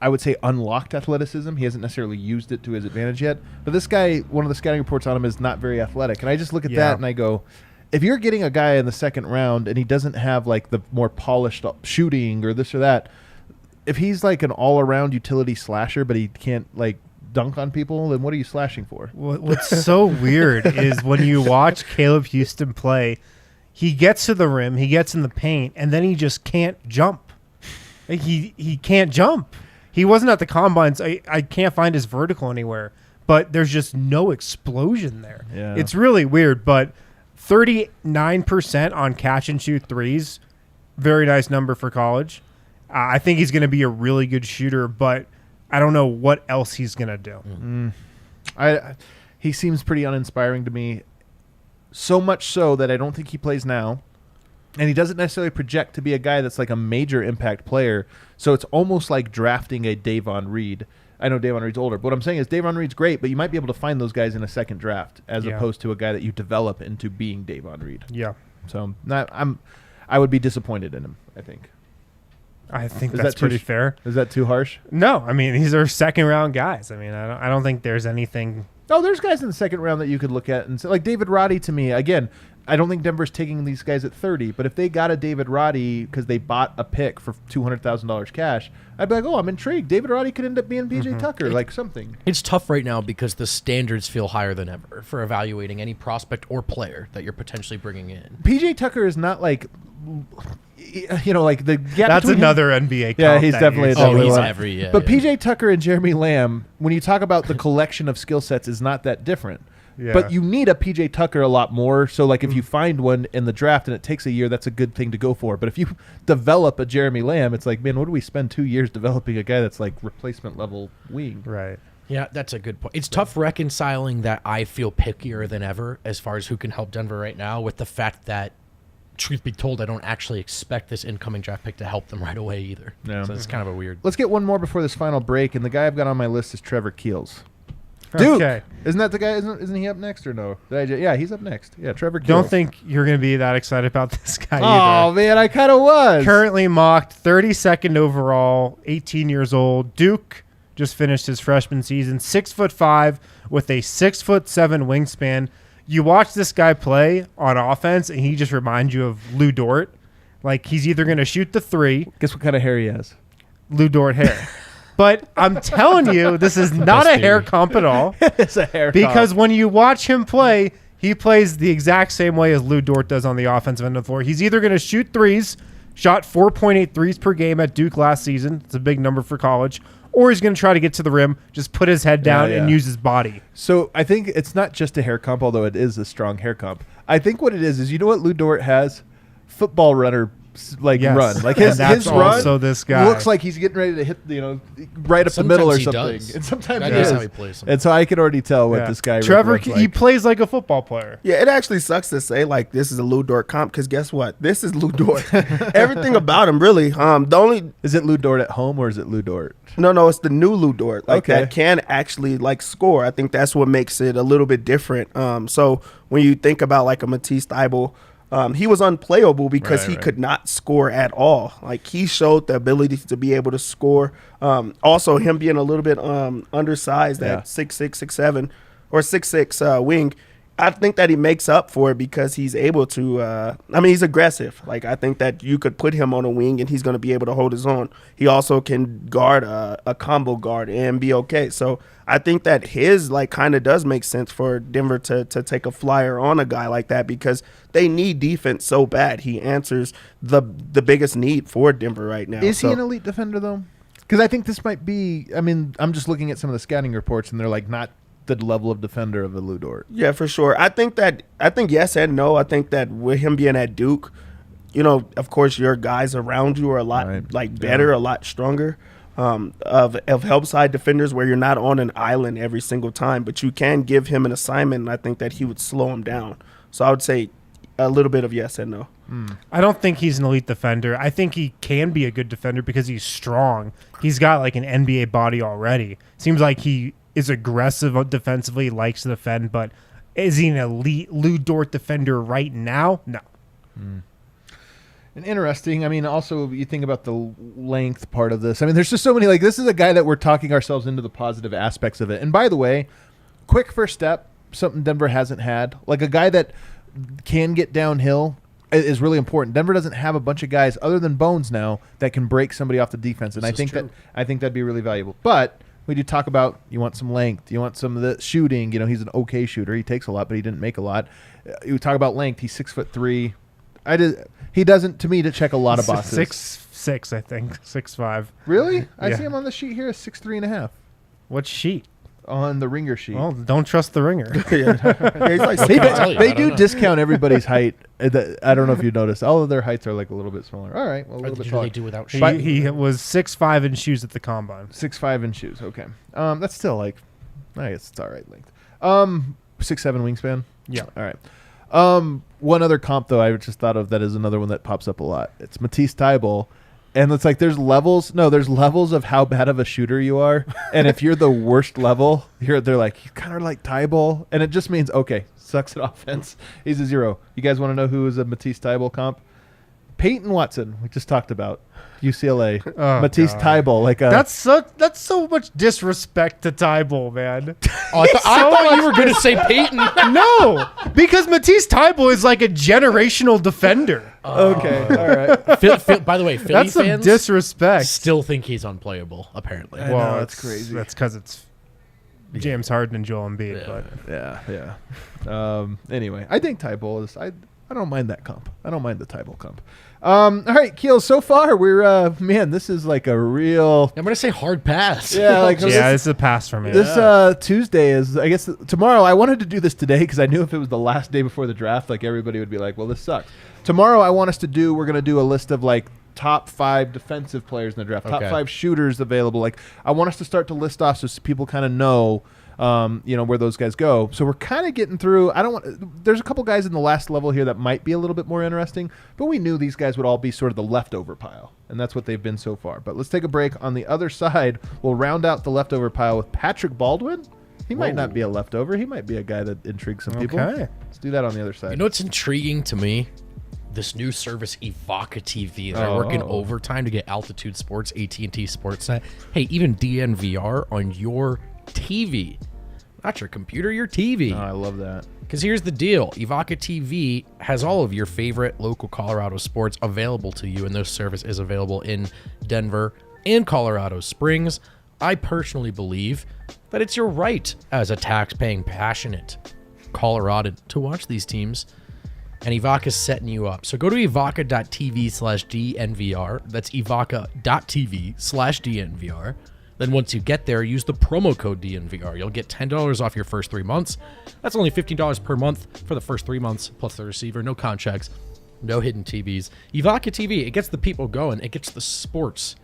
I would say, unlocked athleticism. He hasn't necessarily used it to his advantage yet. But this guy, one of the scouting reports on him is not very athletic. And I just look at that and I go, if you're getting a guy in the second round and he doesn't have like the more polished shooting or this or that, if he's like an all-around utility slasher but he can't like dunk on people, then what are you slashing for? What's so weird is when you watch Caleb Houstan play, he gets to the rim, he gets in the paint, and then he just can't jump. Like he can't jump. He wasn't at the combines. I can't find his vertical anywhere, but there's just no explosion there. Yeah. It's really weird, but 39% on catch and shoot threes, very nice number for college. I think he's going to be a really good shooter, but I don't know what else he's going to do. He seems pretty uninspiring to me. So much so that I don't think he plays now. And he doesn't necessarily project to be a guy that's like a major impact player. So it's almost like drafting a Davon Reed. I know Davon Reed's older, but what I'm saying is Davon Reed's great, but you might be able to find those guys in a second draft as opposed to a guy that you develop into being Davon Reed. Yeah. So I would be disappointed in him, I think. I think that's pretty fair. Is that too harsh? No, I mean, these are second round guys. I mean, I don't think there's anything. No, there's guys in the second round that you could look at and say, like David Roddy to me, again, I don't think Denver's taking these guys at 30, but if they got a David Roddy because they bought a pick for $200,000 cash, I'd be like, oh, I'm intrigued. David Roddy could end up being PJ Tucker, like something. It's tough right now because the standards feel higher than ever for evaluating any prospect or player that you're potentially bringing in. PJ Tucker is not like, like the gap. That's between another him. NBA. Yeah, he's definitely. He's one. every. Yeah, but PJ Tucker and Jeremy Lamb, when you talk about the collection of skill sets, is not that different. Yeah. But you need a PJ Tucker a lot more. So, like, if you find one in the draft and it takes a year, that's a good thing to go for. But if you develop a Jeremy Lamb, it's like, man, what do we spend 2 years developing a guy that's like replacement level wing? Right. Yeah, that's a good point. It's tough reconciling that I feel pickier than ever as far as who can help Denver right now with the fact that, truth be told, I don't actually expect this incoming draft pick to help them right away either. Yeah. So it's kind of a weird. Let's get one more before this final break. And the guy I've got on my list is Trevor Keels. Duke. Okay. Isn't that the guy? Isn't he up next or no? Yeah, he's up next. Yeah, Trevor Keels. Don't think you're going to be that excited about this guy Oh, either. man, I kind of was. Currently mocked 32nd overall, 18 years old. Duke just finished his freshman season, 6'5" with a 6'7" wingspan. You watch this guy play on offense, and he just reminds you of Lou Dort. Like, he's either going to shoot the three. Guess what kind of hair he has? Lou Dort hair. But I'm telling you, this is not a hair comp at all. It's a hair Because comp. when you watch him play, he plays the exact same way as Lou Dort does on the offensive end of the floor. He's either going to shoot threes, shot 4.8 threes per game at Duke last season. It's a big number for college. Or he's going to try to get to the rim, just put his head down and use his body. So I think it's not just a hair comp, although it is a strong hair comp. I think what it is you know what Lou Dort has? Football runner run. Like his run also this guy looks like he's getting ready to hit right up the middle or something. Does. And sometimes that he is is. how he plays. And so I can already tell what this guy Trevor, runs like. he plays like a football player. Yeah, it actually sucks to say like this is a Lou Dort comp because guess what? This is Lou Dort. Everything about him really. The only is it Lou Dort at home or is it Lou Dort? No, it's the new Lou Dort. Like that can actually like score. I think that's what makes it a little bit different. So when you think about like a Matisse Thybulle, he was unplayable because he could not score at all. Like he showed the ability to be able to score. Also, him being a little bit undersized at 6'6", 6'7", or 6'6" wing. I think that he makes up for it because he's able to. He's aggressive. Like I think that you could put him on a wing and he's going to be able to hold his own. He also can guard a combo guard and be okay. So I think that his kind of does make sense for Denver to take a flyer on a guy like that because they need defense so bad. He answers the biggest need for Denver right now. Is he an elite defender though? Because I think this might be. I'm just looking at some of the scouting reports and they're like not the level of defender of a Lou Dort. Yeah, for sure. I think yes and no. I think that with him being at Duke, of course, your guys around you are a lot better, a lot stronger. Of help side defenders where you're not on an island every single time, but you can give him an assignment, and I think that he would slow him down. So I would say a little bit of yes and no. I don't think he's an elite defender. I think he can be a good defender because he's strong. He's got like an NBA body already. Seems like he is aggressive defensively, likes to defend, but is he an elite Lou Dort defender right now? No. And interesting. I mean, also you think about the length part of this. I mean, there's just so many. Like, this is a guy that we're talking ourselves into the positive aspects of it. And by the way, quick first step, something Denver hasn't had. Like a guy that can get downhill is really important. Denver doesn't have a bunch of guys other than Bones now that can break somebody off the defense, and I think that'd be really valuable. But we do talk about you want some length, you want some of the shooting. He's an okay shooter. He takes a lot, but he didn't make a lot. You talk about length. He's 6'3". He doesn't, to me, to check a lot of boxes. 6'6", I think. 6'5". Really? I see him on the sheet here as 6'3.5". What sheet? On the Ringer sheet. Well, don't trust the Ringer. He's like, they do discount everybody's height. I don't know if you noticed. All of their heights are like a little bit smaller. All right. Well, a little bit taller. They do without shoes. He was 6'5" in shoes at the combine. 6'5" in shoes. Okay. That's still like, I guess it's all right length. 6'7" wingspan. Yeah. All right. One other comp though I just thought of that is another one that pops up a lot. It's Matisse Thybulle. And it's like there's levels of how bad of a shooter you are. And if you're the worst level, they're like, you kind of like Thybulle. And it just means, okay, sucks at offense. He's a 0. You guys want to know who is a Matisse Thybulle comp? Peyton Watson, we just talked about. UCLA. Matisse Thybulle. That's so much disrespect to Thybulle, man. I thought you were going to say Peyton. No, because Matisse Thybulle is like a generational defender. Okay, all right. By the way, Philly that's some fans disrespect. Still think he's unplayable, apparently. I know, that's crazy. That's because it's James Harden and Joel Embiid. Yeah. Anyway, I think Thybulle is... I don't mind that comp. I don't mind the Thybulle comp. All right, Keels, so far we're this is like a real... I'm going to say hard pass. Yeah, this is a pass for me. This Tuesday is, I guess, tomorrow. I wanted to do this today because I knew if it was the last day before the draft, like everybody would be like, well, this sucks. Tomorrow we're going to do a list of like top 5 defensive players in the draft, top 5 shooters available. Like I want us to start to list off so people kind of know where those guys go. So we're kind of getting through. There's a couple guys in the last level here that might be a little bit more interesting, but we knew these guys would all be sort of the leftover pile, and that's what they've been so far. But let's take a break. On the other side, we'll round out the leftover pile with Patrick Baldwin. He might not be a leftover. He might be a guy that intrigues some people. Let's do that on the other side. You know what's intriguing to me? This new service, Evoca TV. They're working overtime to get Altitude Sports, AT&T Sportsnet. Hey, even DNVR on your TV. Not your computer, your TV. Oh, I love that. Because here's the deal. Evoca TV has all of your favorite local Colorado sports available to you, and this service is available in Denver and Colorado Springs. I personally believe that it's your right as a tax-paying, passionate Coloradan to watch these teams, and Evoca's setting you up. So go to evoca.tv/DNVR. That's evoca.tv/DNVR. Then once you get there, use the promo code DNVR. You'll get $10 off your first 3 months. That's only $15 per month for the first 3 months, plus the receiver. No contracts, no hidden TVs. Evoca TV, it gets the people going. It gets the sports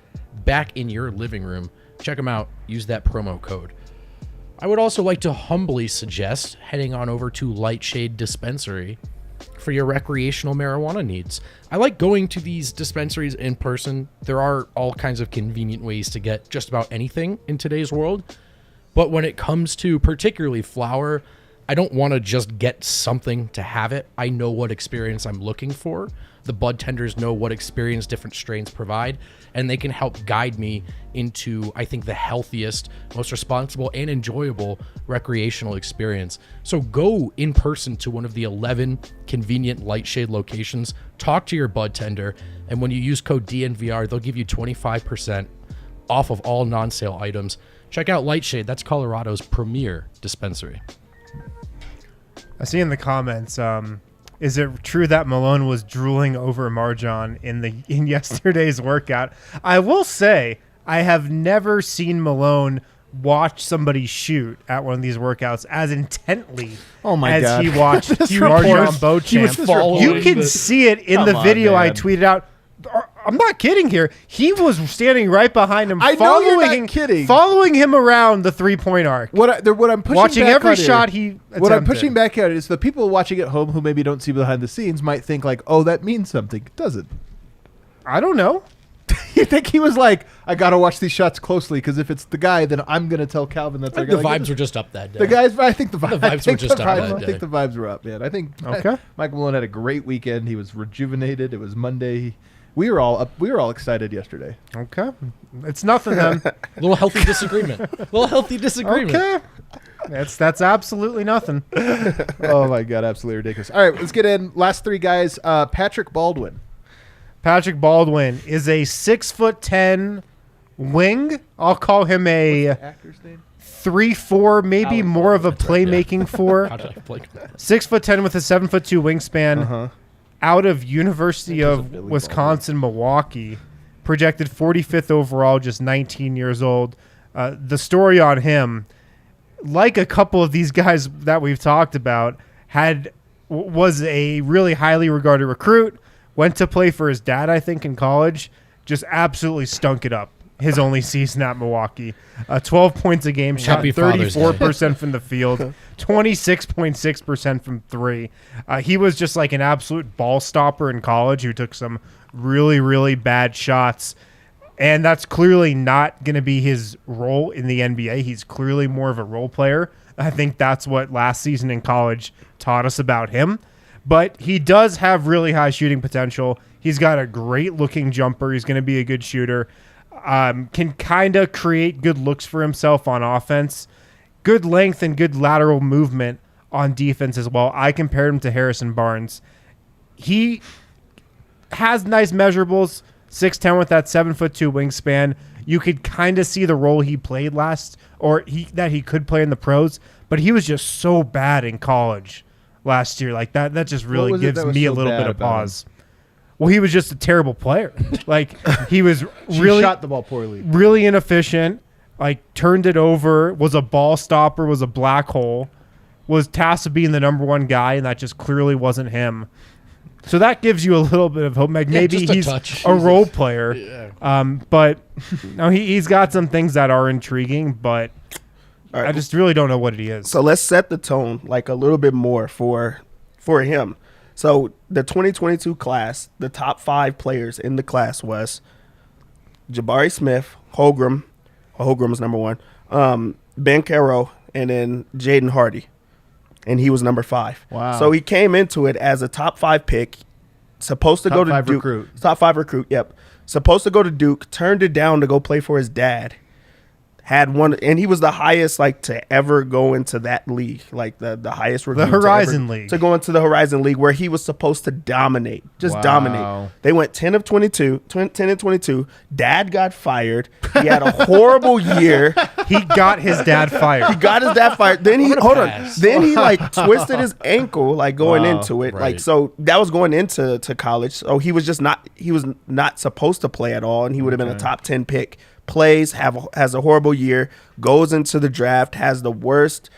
back in your living room. Check them out. Use that promo code. I would also like to humbly suggest heading on over to Lightshade Dispensary for your recreational marijuana needs. I like going to these dispensaries in person. There are all kinds of convenient ways to get just about anything in today's world. But when it comes to particularly flower, I don't want to just get something to have it. I know what experience I'm looking for. The bud tenders know what experience different strains provide, and they can help guide me into, I think, the healthiest, most responsible, and enjoyable recreational experience. So go in person to one of the 11 convenient Lightshade locations, talk to your bud tender, and when you use code DNVR, they'll give you 25% off of all non-sale items. Check out Lightshade. That's Colorado's premier dispensary. I see in the comments, is it true that Malone was drooling over Marjon in yesterday's workout? I will say I have never seen Malone watch somebody shoot at one of these workouts as intently God. as he watched This Marjan report- he was Beauchamp. following You can the- see it in Come the on, video I man. tweeted out. I'm not kidding here. He was standing right behind him, I know you're not kidding. following him around the 3-point arc. What I'm pushing Watching back every on here- shot he What I'm attempted. pushing back at is the people watching at home who maybe don't see behind the scenes might think like, oh, that means something. It doesn't. I don't know. You think he was like, I got to watch these shots closely because if it's the guy, then I'm going to tell Calvin that's I our think the guy. Like, vibes were just up that day. the guys. I think the vibes vibes were think just the up vibes, that I day. think the vibes were up, man. I think Okay. Michael Malone had a great weekend. He was rejuvenated. It was Monday. We were all up. We were all excited yesterday. Okay. It's nothing then. A little healthy disagreement. Okay. That's absolutely nothing. Oh my god, absolutely ridiculous. All right, let's get in. Last three guys. Patrick Baldwin. Patrick Baldwin is a 6'10" wing. I'll call him a Actor's name. 3-4, maybe Alec more of a Baldwin, that's right, playmaking four. How did I play? 6'10" with a 7'2" wingspan. Uh-huh. Out of University That was a of Billy Wisconsin, Milwaukee. Projected 45th overall, just 19 years old. The story on him, like a couple of these guys that we've talked about, was a really highly regarded recruit. Went to play for his dad, I think, in college. Just absolutely stunk it up. His only season at Milwaukee. 12 points a game, shot Happy Father's Day. 34% from the field, 26.6% from three. He was just like an absolute ball stopper in college who took some really, really bad shots. And that's clearly not going to be his role in the NBA. He's clearly more of a role player. I think that's what last season in college taught us about him. But he does have really high shooting potential. He's got a great-looking jumper. He's going to be a good shooter. Can kind of create good looks for himself on offense. Good length and good lateral movement on defense as well. I compared him to Harrison Barnes. He has nice measurables, 6'10" with that 7'2" wingspan. You could kind of see the role he played that he could play in the pros, but he was just so bad in college last year. Like that just really was it gives that was me a so little bad bit of about him? pause. Well, he was just a terrible player. Like he was She really shot the ball poorly. really inefficient, like turned it over, was a ball stopper, was a black hole, was tasked with being the number one guy, and that just clearly wasn't him. So that gives you a little bit of hope. Like maybe just a he's touch. a role player. But no, he's got some things that are intriguing, but All right. I just really don't know what he is. So let's set the tone like a little bit more for him. So the 2022 class, the top 5 players in the class was Jabari Smith, Holgram was number 1, Ben Caro, and then Jaden Hardy. And he was number 5. Wow. So he came into it as a top 5 pick, supposed to Top go to 5 Duke. recruit. Top 5 recruit, yep. Supposed to go to Duke, turned it down to go play for his dad. Had one, and he was the highest like to ever go into that league, like the highest recruit Horizon League. to go into the Horizon League where he was supposed to dominate, just Wow. dominate. They went 10 and 22. Dad got fired. He had a horrible year. He got his dad He fired. got his dad fired. Then he pass. Then he like twisted his ankle like going Wow. into it. Right. Like so that was going into college. So he was not supposed to play at all, and he would have been a top 10 pick. Plays, has a horrible year, goes into the draft, has the worst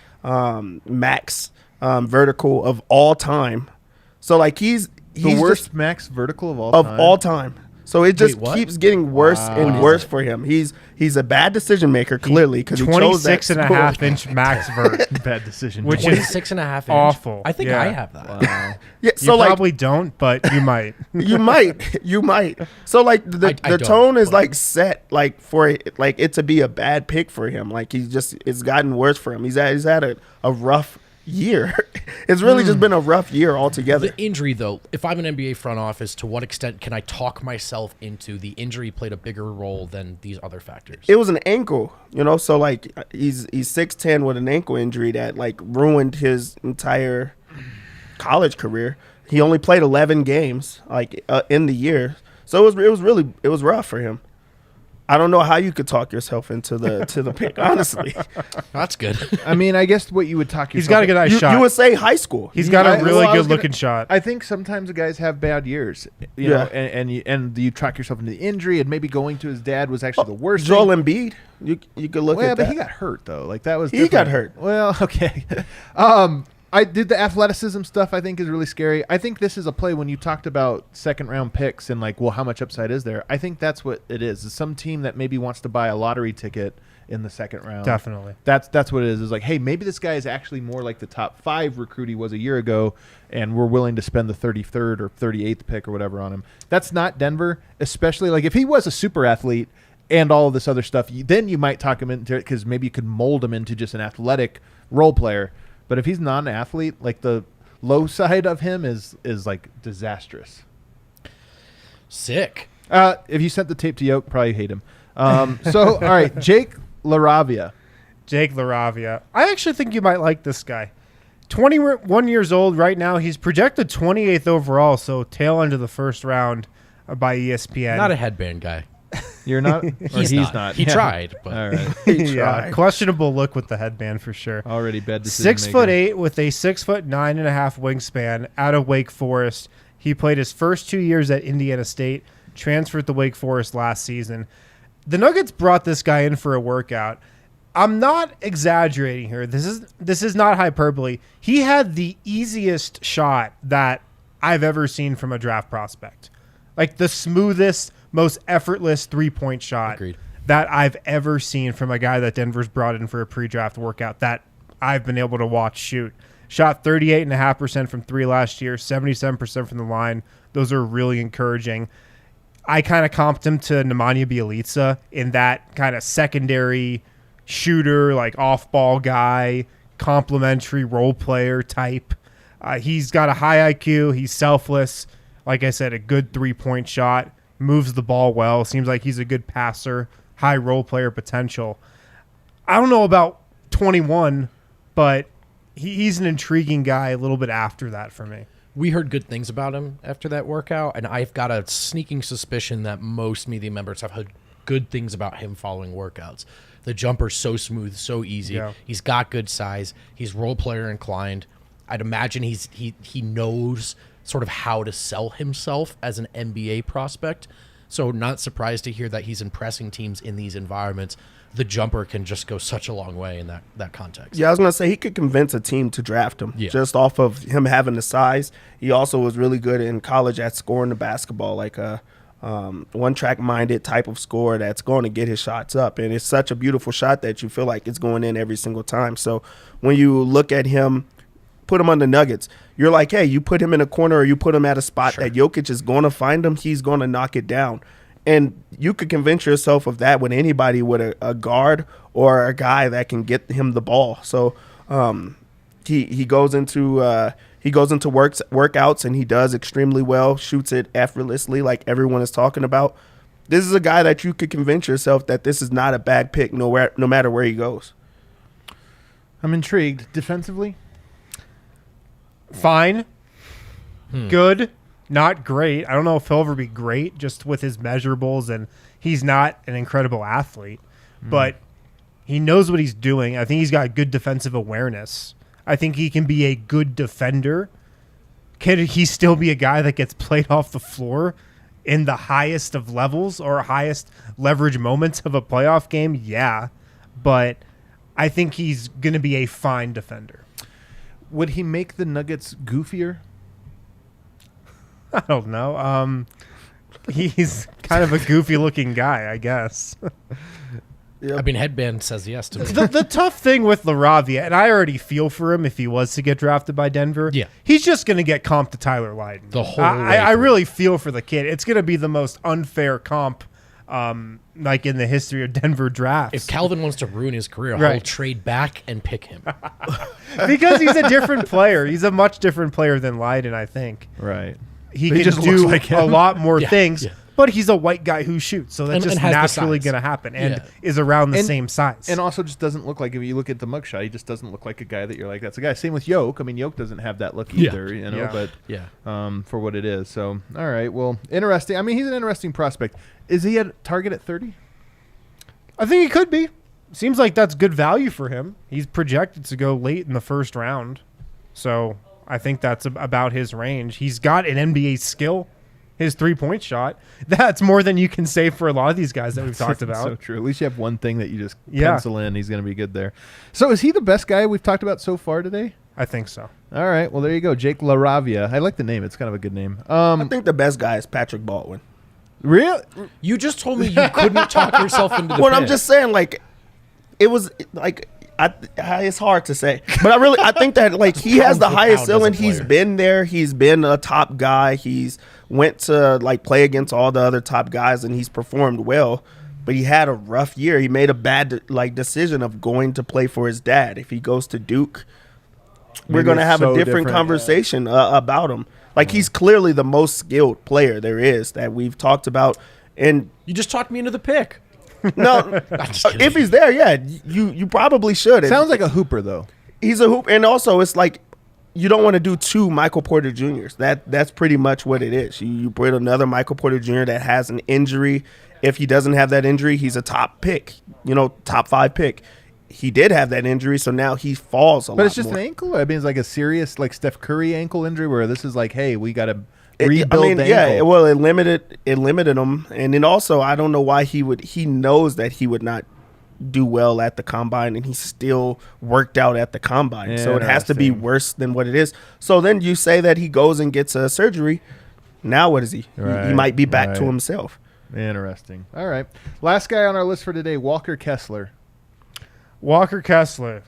max vertical of all time. So like he's The worst just max vertical of all of time. all time. So it just what? keeps getting worse and worse for him. He's a bad decision maker clearly because he chose that 26 and a school. half inch max vert. Bad decision. Which is 26 and a half inch. awful. I think Yeah. I have that. Wow. Yeah, You so like probably don't, but you might. you might. So like I the don't, tone is but- like set like for it to be a bad pick for him. Like it's gotten worse for him. He's had a rough year. It's really just been a rough year altogether. The injury, though, if I'm an NBA front office, to what extent can I talk myself into the injury played a bigger role than these other factors? It was an ankle, so like he's 6'10" with an ankle injury that like ruined his entire college career. He only played 11 games like in the year. So it was rough for him. I don't know how you could talk yourself into the pick, honestly. That's good. I mean, I guess what you would talk yourself. He's got a good eye shot. You would say high school. He's got a really I was good looking shot. I think sometimes the guys have bad years, you know, and you track yourself into the injury, and maybe going to his dad was actually the worst. Joel thing. Embiid, you could look Well, at but that. he got hurt though. Like that was He got hurt. Well, okay. I did the athleticism stuff. I think is really scary. I think this is a play when you talked about second round picks and like, well, how much upside is there? I think that's what it is. It's some team that maybe wants to buy a lottery ticket in the second round. Definitely. That's what it is. Is like, hey, maybe this guy is actually more like the top 5 recruit he was a year ago, and we're willing to spend the 33rd or 38th pick or whatever on him. That's not Denver, especially like if he was a super athlete and all of this other stuff, then you might talk him into it because maybe you could mold him into just an athletic role player. But if he's not an athlete, like the low side of him is like disastrous. Sick. If you sent the tape to Yoke, probably hate him. So, all right, Jake LaRavia. Jake LaRavia. I actually think you might like this guy. 21 years old right now. He's projected 28th overall, so tail end of the first round by ESPN. Not a headband guy. You're not? Or He's not. He tried, but All right. Yeah, questionable look with the headband for sure. Already bad decision 6'8" with a 6'9.5" wingspan out of Wake Forest. He played his first 2 years at Indiana State, transferred to Wake Forest last season. The Nuggets brought this guy in for a workout. I'm not exaggerating here. This is not hyperbole. He had the easiest shot that I've ever seen from a draft prospect. Like the smoothest, most effortless three-point shot Agreed. that I've ever seen from a guy that Denver's brought in for a pre-draft workout that I've been able to watch shoot. Shot 38.5% from 3 last year, 77% from the line. Those are really encouraging. I kind of comped him to Nemanja Bjelica in that kind of secondary shooter, like off-ball guy, complimentary role player type. He's got a high IQ. He's selfless. Like I said, a good three-point shot. Moves the ball well. Seems like he's a good passer. High role player potential. I don't know about 21, but he's an intriguing guy a little bit after that for me. we heard good things about him after that workout, and I've got a sneaking suspicion that most media members have heard good things about him following workouts. The jumper's so smooth, so easy. Yeah. He's got good size. He's role player inclined. I'd imagine he knows sort of how to sell himself as an NBA prospect. So not surprised to hear that he's impressing teams in these environments. The jumper can just go such a long way in that context. Yeah, I was going to say he could convince a team to draft him just off of him having the size. He also was really good in college at scoring the basketball, like a one-track-minded type of scorer that's going to get his shots up. And it's such a beautiful shot that you feel like it's going in every single time. So when you look at him, put him on the Nuggets, you're like, hey, you put him in a corner or you put him at a spot that Jokic is going to find him, he's going to knock it down. And you could convince yourself of that with anybody with a guard or a guy that can get him the ball. So he goes into workouts and he does extremely well, shoots it effortlessly like everyone is talking about. This is a guy that you could convince yourself that this is not a bad pick no matter where he goes. I'm intrigued. Defensively? Fine. Good. Not great. I don't know if he'll ever be great just with his measurables, and he's not an incredible athlete, but he knows what he's doing. I think he's got good defensive awareness. I think he can be a good defender. Can he still be a guy that gets played off the floor in the highest of levels or highest leverage moments of a playoff game? Yeah, but I think he's going to be a fine defender. Would he make the Nuggets goofier? I don't know. He's kind of a goofy-looking guy, I guess. I mean, Headband says yes to me. The tough thing with LaRavia, and I already feel for him if he was to get drafted by Denver, Yeah. he's just going to get comped to Tyler Lydon. The whole way I through. really feel for the kid. It's going to be the most unfair comp like in the history of Denver drafts. If Calvin wants to ruin his career, Right. I'll trade back and pick him. Because he's a different player. He's a much different player than Lydon, I think. Right. He He can just do looks like him. a lot more Yeah, things, yeah. but he's a white guy who shoots, so that's And just has the naturally size. going to happen and Yeah. is around the And- same size. And also just doesn't look like, if you look at the mugshot, he just doesn't look like a guy that you're like, that's a guy. Same with Yoke. I mean, Yoke doesn't have that look Yeah. either, you know, Yeah. but Yeah. for what it is. So, all right. Well, interesting. I mean, he's an interesting prospect. Is he at target at 30? I think he could be. Seems like that's good value for him. He's projected to go late in the first round. So I think that's about his range. He's got an NBA skill. His 3-point shot. That's more than you can say for a lot of these guys that we've talked about. So true. At least you have one thing that you just pencil in. He's going to be good there. So is he the best guy we've talked about so far today? I think so. All right. Well, there you go. Jake LaRavia. I like the name. It's kind of a good name. I think the best guy is Patrick Baldwin. Really? You just told me you couldn't talk yourself into the Well, pick. I'm just saying, like, it was like it's hard to say, but I think that like he has the highest ceiling. He's been there. He's been a top guy. He's went to like play against all the other top guys, and he's performed well. But he had a rough year. He made a bad decision of going to play for his dad. If he goes to Duke, we're going to have a different conversation about him. Like he's clearly the most skilled player there is that we've talked about. And you just talked me into the pick. No, if he's there, yeah, you probably should. Sounds like a hooper, though. He's a hoop, and also it's like you don't want to do 2 Michael Porter Juniors. That's pretty much what it is. You put another Michael Porter Jr. that has an injury. If he doesn't have that injury, he's a top pick, top 5 pick. He did have that injury, so now he falls a lot. But it's just more. an ankle. I mean, it's like a serious, like Steph Curry ankle injury, where this is like, hey, we got to rebuild the ankle. Yeah, well, it limited him, and then also I don't know why he knows that he would not do well at the combine, and he still worked out at the combine. So it has to be worse than what it is. So then you say that he goes and gets a surgery. Now what is he? He might be back to himself. Interesting. All right. Last guy on our list for today, Walker Kessler. Walker Kessler,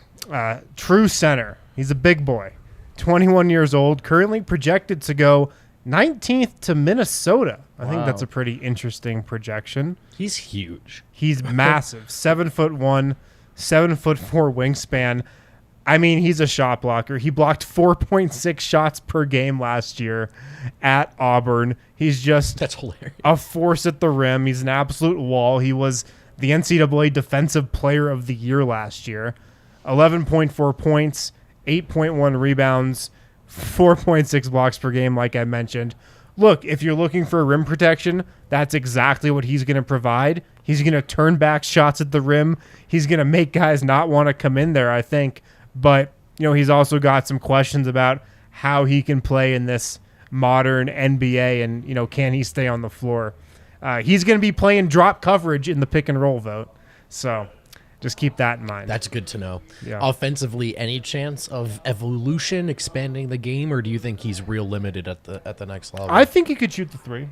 true center. He's a big boy, 21 years old, currently projected to go 19th to Minnesota. I think that's a pretty interesting projection. He's huge. He's massive, 7'1", 7'4" wingspan. I mean, he's a shot blocker. He blocked 4.6 shots per game last year at Auburn. That's hilarious. A force at the rim. He's an absolute wall. He was the NCAA Defensive Player of the Year last year. 11.4 points, 8.1 rebounds, 4.6 blocks per game, like I mentioned. Look, if you're looking for rim protection, that's exactly what he's going to provide. He's going to turn back shots at the rim. He's going to make guys not want to come in there, I think. But, he's also got some questions about how he can play in this modern NBA and, can he stay on the floor. He's going to be playing drop coverage in the pick and roll, Vogt. So just keep that in mind. That's good to know. Yeah. Offensively, any chance of evolution, expanding the game, or do you think he's real limited at the next level? I think he could shoot the 3.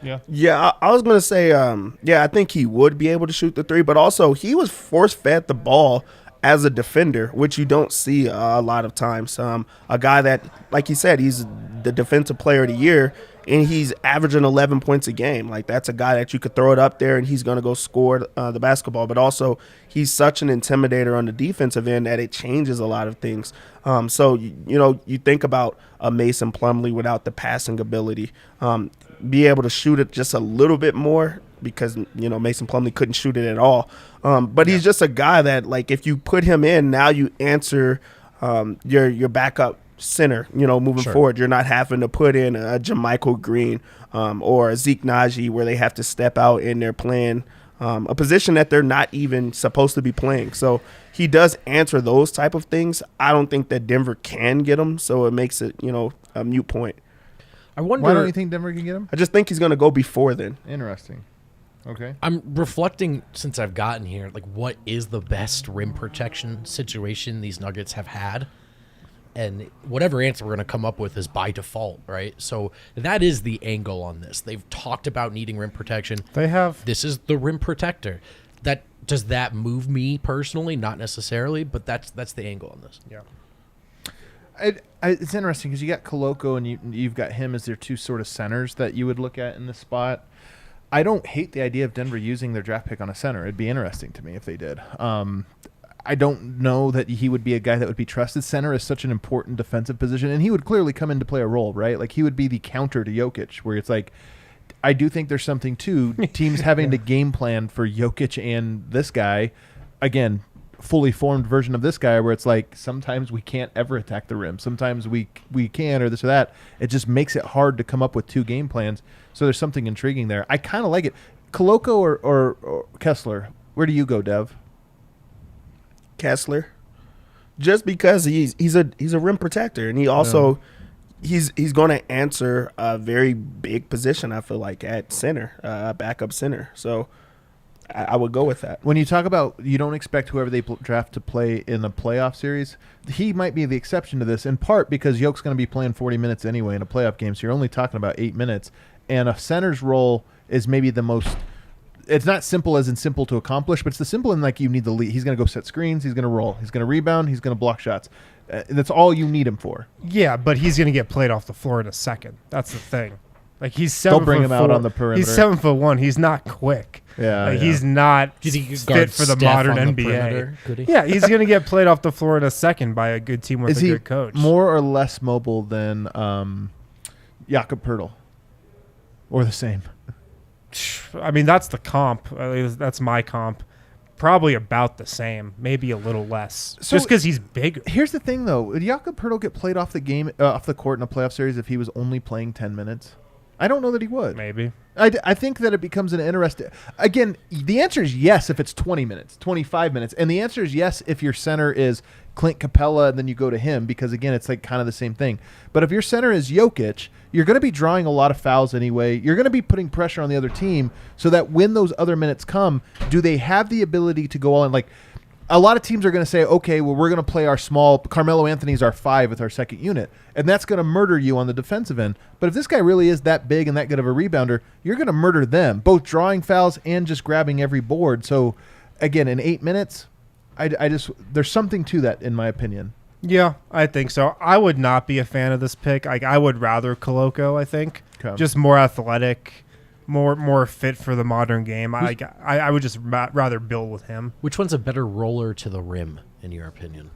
Yeah. Yeah, I was going to say, I think he would be able to shoot the 3, but also he was force-fed the ball as a defender, which you don't see a lot of times. A guy that, like you said, he's the Defensive Player of the Year, and he's averaging 11 points a game. Like, that's a guy that you could throw it up there, and he's going to go score the basketball. But also, he's such an intimidator on the defensive end that it changes a lot of things. So, you think about a Mason Plumlee without the passing ability. Be able to shoot it just a little bit more because, Mason Plumlee couldn't shoot it at all. But he's just a guy that, like, if you put him in, now you answer your backup center, moving forward. You're not having to put in a JaMychal Green or a Zeke Naji where they have to step out and they're playing a position that they're not even supposed to be playing. So he does answer those type of things. I don't think that Denver can get him, so it makes it, a moot point. I wonder. Why don't you think Denver can get him? I just think he's going to go before then. Interesting. Okay. I'm reflecting since I've gotten here, like, what is the best rim protection situation these Nuggets have had? And whatever answer we're going to come up with is by default, right? So that is the angle on this. They've talked about needing rim protection. They have. This is the rim protector. Does that move me personally? Not necessarily, but that's the angle on this. Yeah. It's interesting because you got Koloko and you've got him as their 2 sort of centers that you would look at in this spot. I don't hate the idea of Denver using their draft pick on a center. It'd be interesting to me if they did. I don't know that he would be a guy that would be trusted. Center is such an important defensive position, and he would clearly come in to play a role, right? Like, he would be the counter to Jokic, where it's like, I do think there's something to teams having to game plan for Jokic and this guy. Again, fully formed version of this guy where it's like sometimes we can't ever attack the rim. Sometimes we can or this or that. It just makes it hard to come up with 2 game plans. So there's something intriguing there. I kind of like it. Koloko or Kessler, Where do you go, Dev? Kessler, just because he's a rim protector, and he also he's going to answer a very big position. I feel like at center, backup center. So I would go with that. When you talk about you don't expect whoever they draft to play in a playoff series, he might be the exception to this, in part because Yoke's going to be playing 40 minutes anyway in a playoff game, so you're only talking about 8 minutes. And a center's role is maybe the most – it's not simple as in simple to accomplish, but it's the simple in like you need the lead. He's going to go set screens. He's going to roll. He's going to rebound. He's going to block shots. That's all you need him for. Yeah, but he's going to get played off the floor in a second. That's the thing. Like he's 7 Don't bring him out on the perimeter. He's 7'1". He's not quick. Yeah, He's not Do you think he could fit guard for the Steph modern on the NBA. perimeter? Could he? Yeah, he's going to get played off the floor in a second by a good team with Is a he good coach. more or less mobile than Jakob Poeltl? Or the same? I mean, that's the comp. That's my comp. Probably about the same, maybe a little less, So- just because he's bigger. Here's the thing, though. Would Jakob Poeltl get played off the court in a playoff series if he was only playing 10 minutes? I don't know that he would. Maybe. I think that it becomes an interesting. Again, the answer is yes if it's 20 minutes, 25 minutes, and the answer is yes if your center is Clint Capella and then you go to him because again it's like kind of the same thing. But if your center is Jokic, you're going to be drawing a lot of fouls anyway. You're going to be putting pressure on the other team so that when those other minutes come, do they have the ability to go all in? Like a lot of teams are going to say, okay, well we're going to play our small. Carmelo Anthony's our 5 with our second unit, and that's going to murder you on the defensive end. But if this guy really is that big and that good of a rebounder, you're going to murder them, both drawing fouls and just grabbing every board. So again, in 8 minutes, I just there's something to that in my opinion. Yeah, I think so. I would not be a fan of this pick. I would rather Koloko, I think. Okay. Just more athletic, more fit for the modern game. I would just rather build with him. Which one's a better roller to the rim, in your opinion?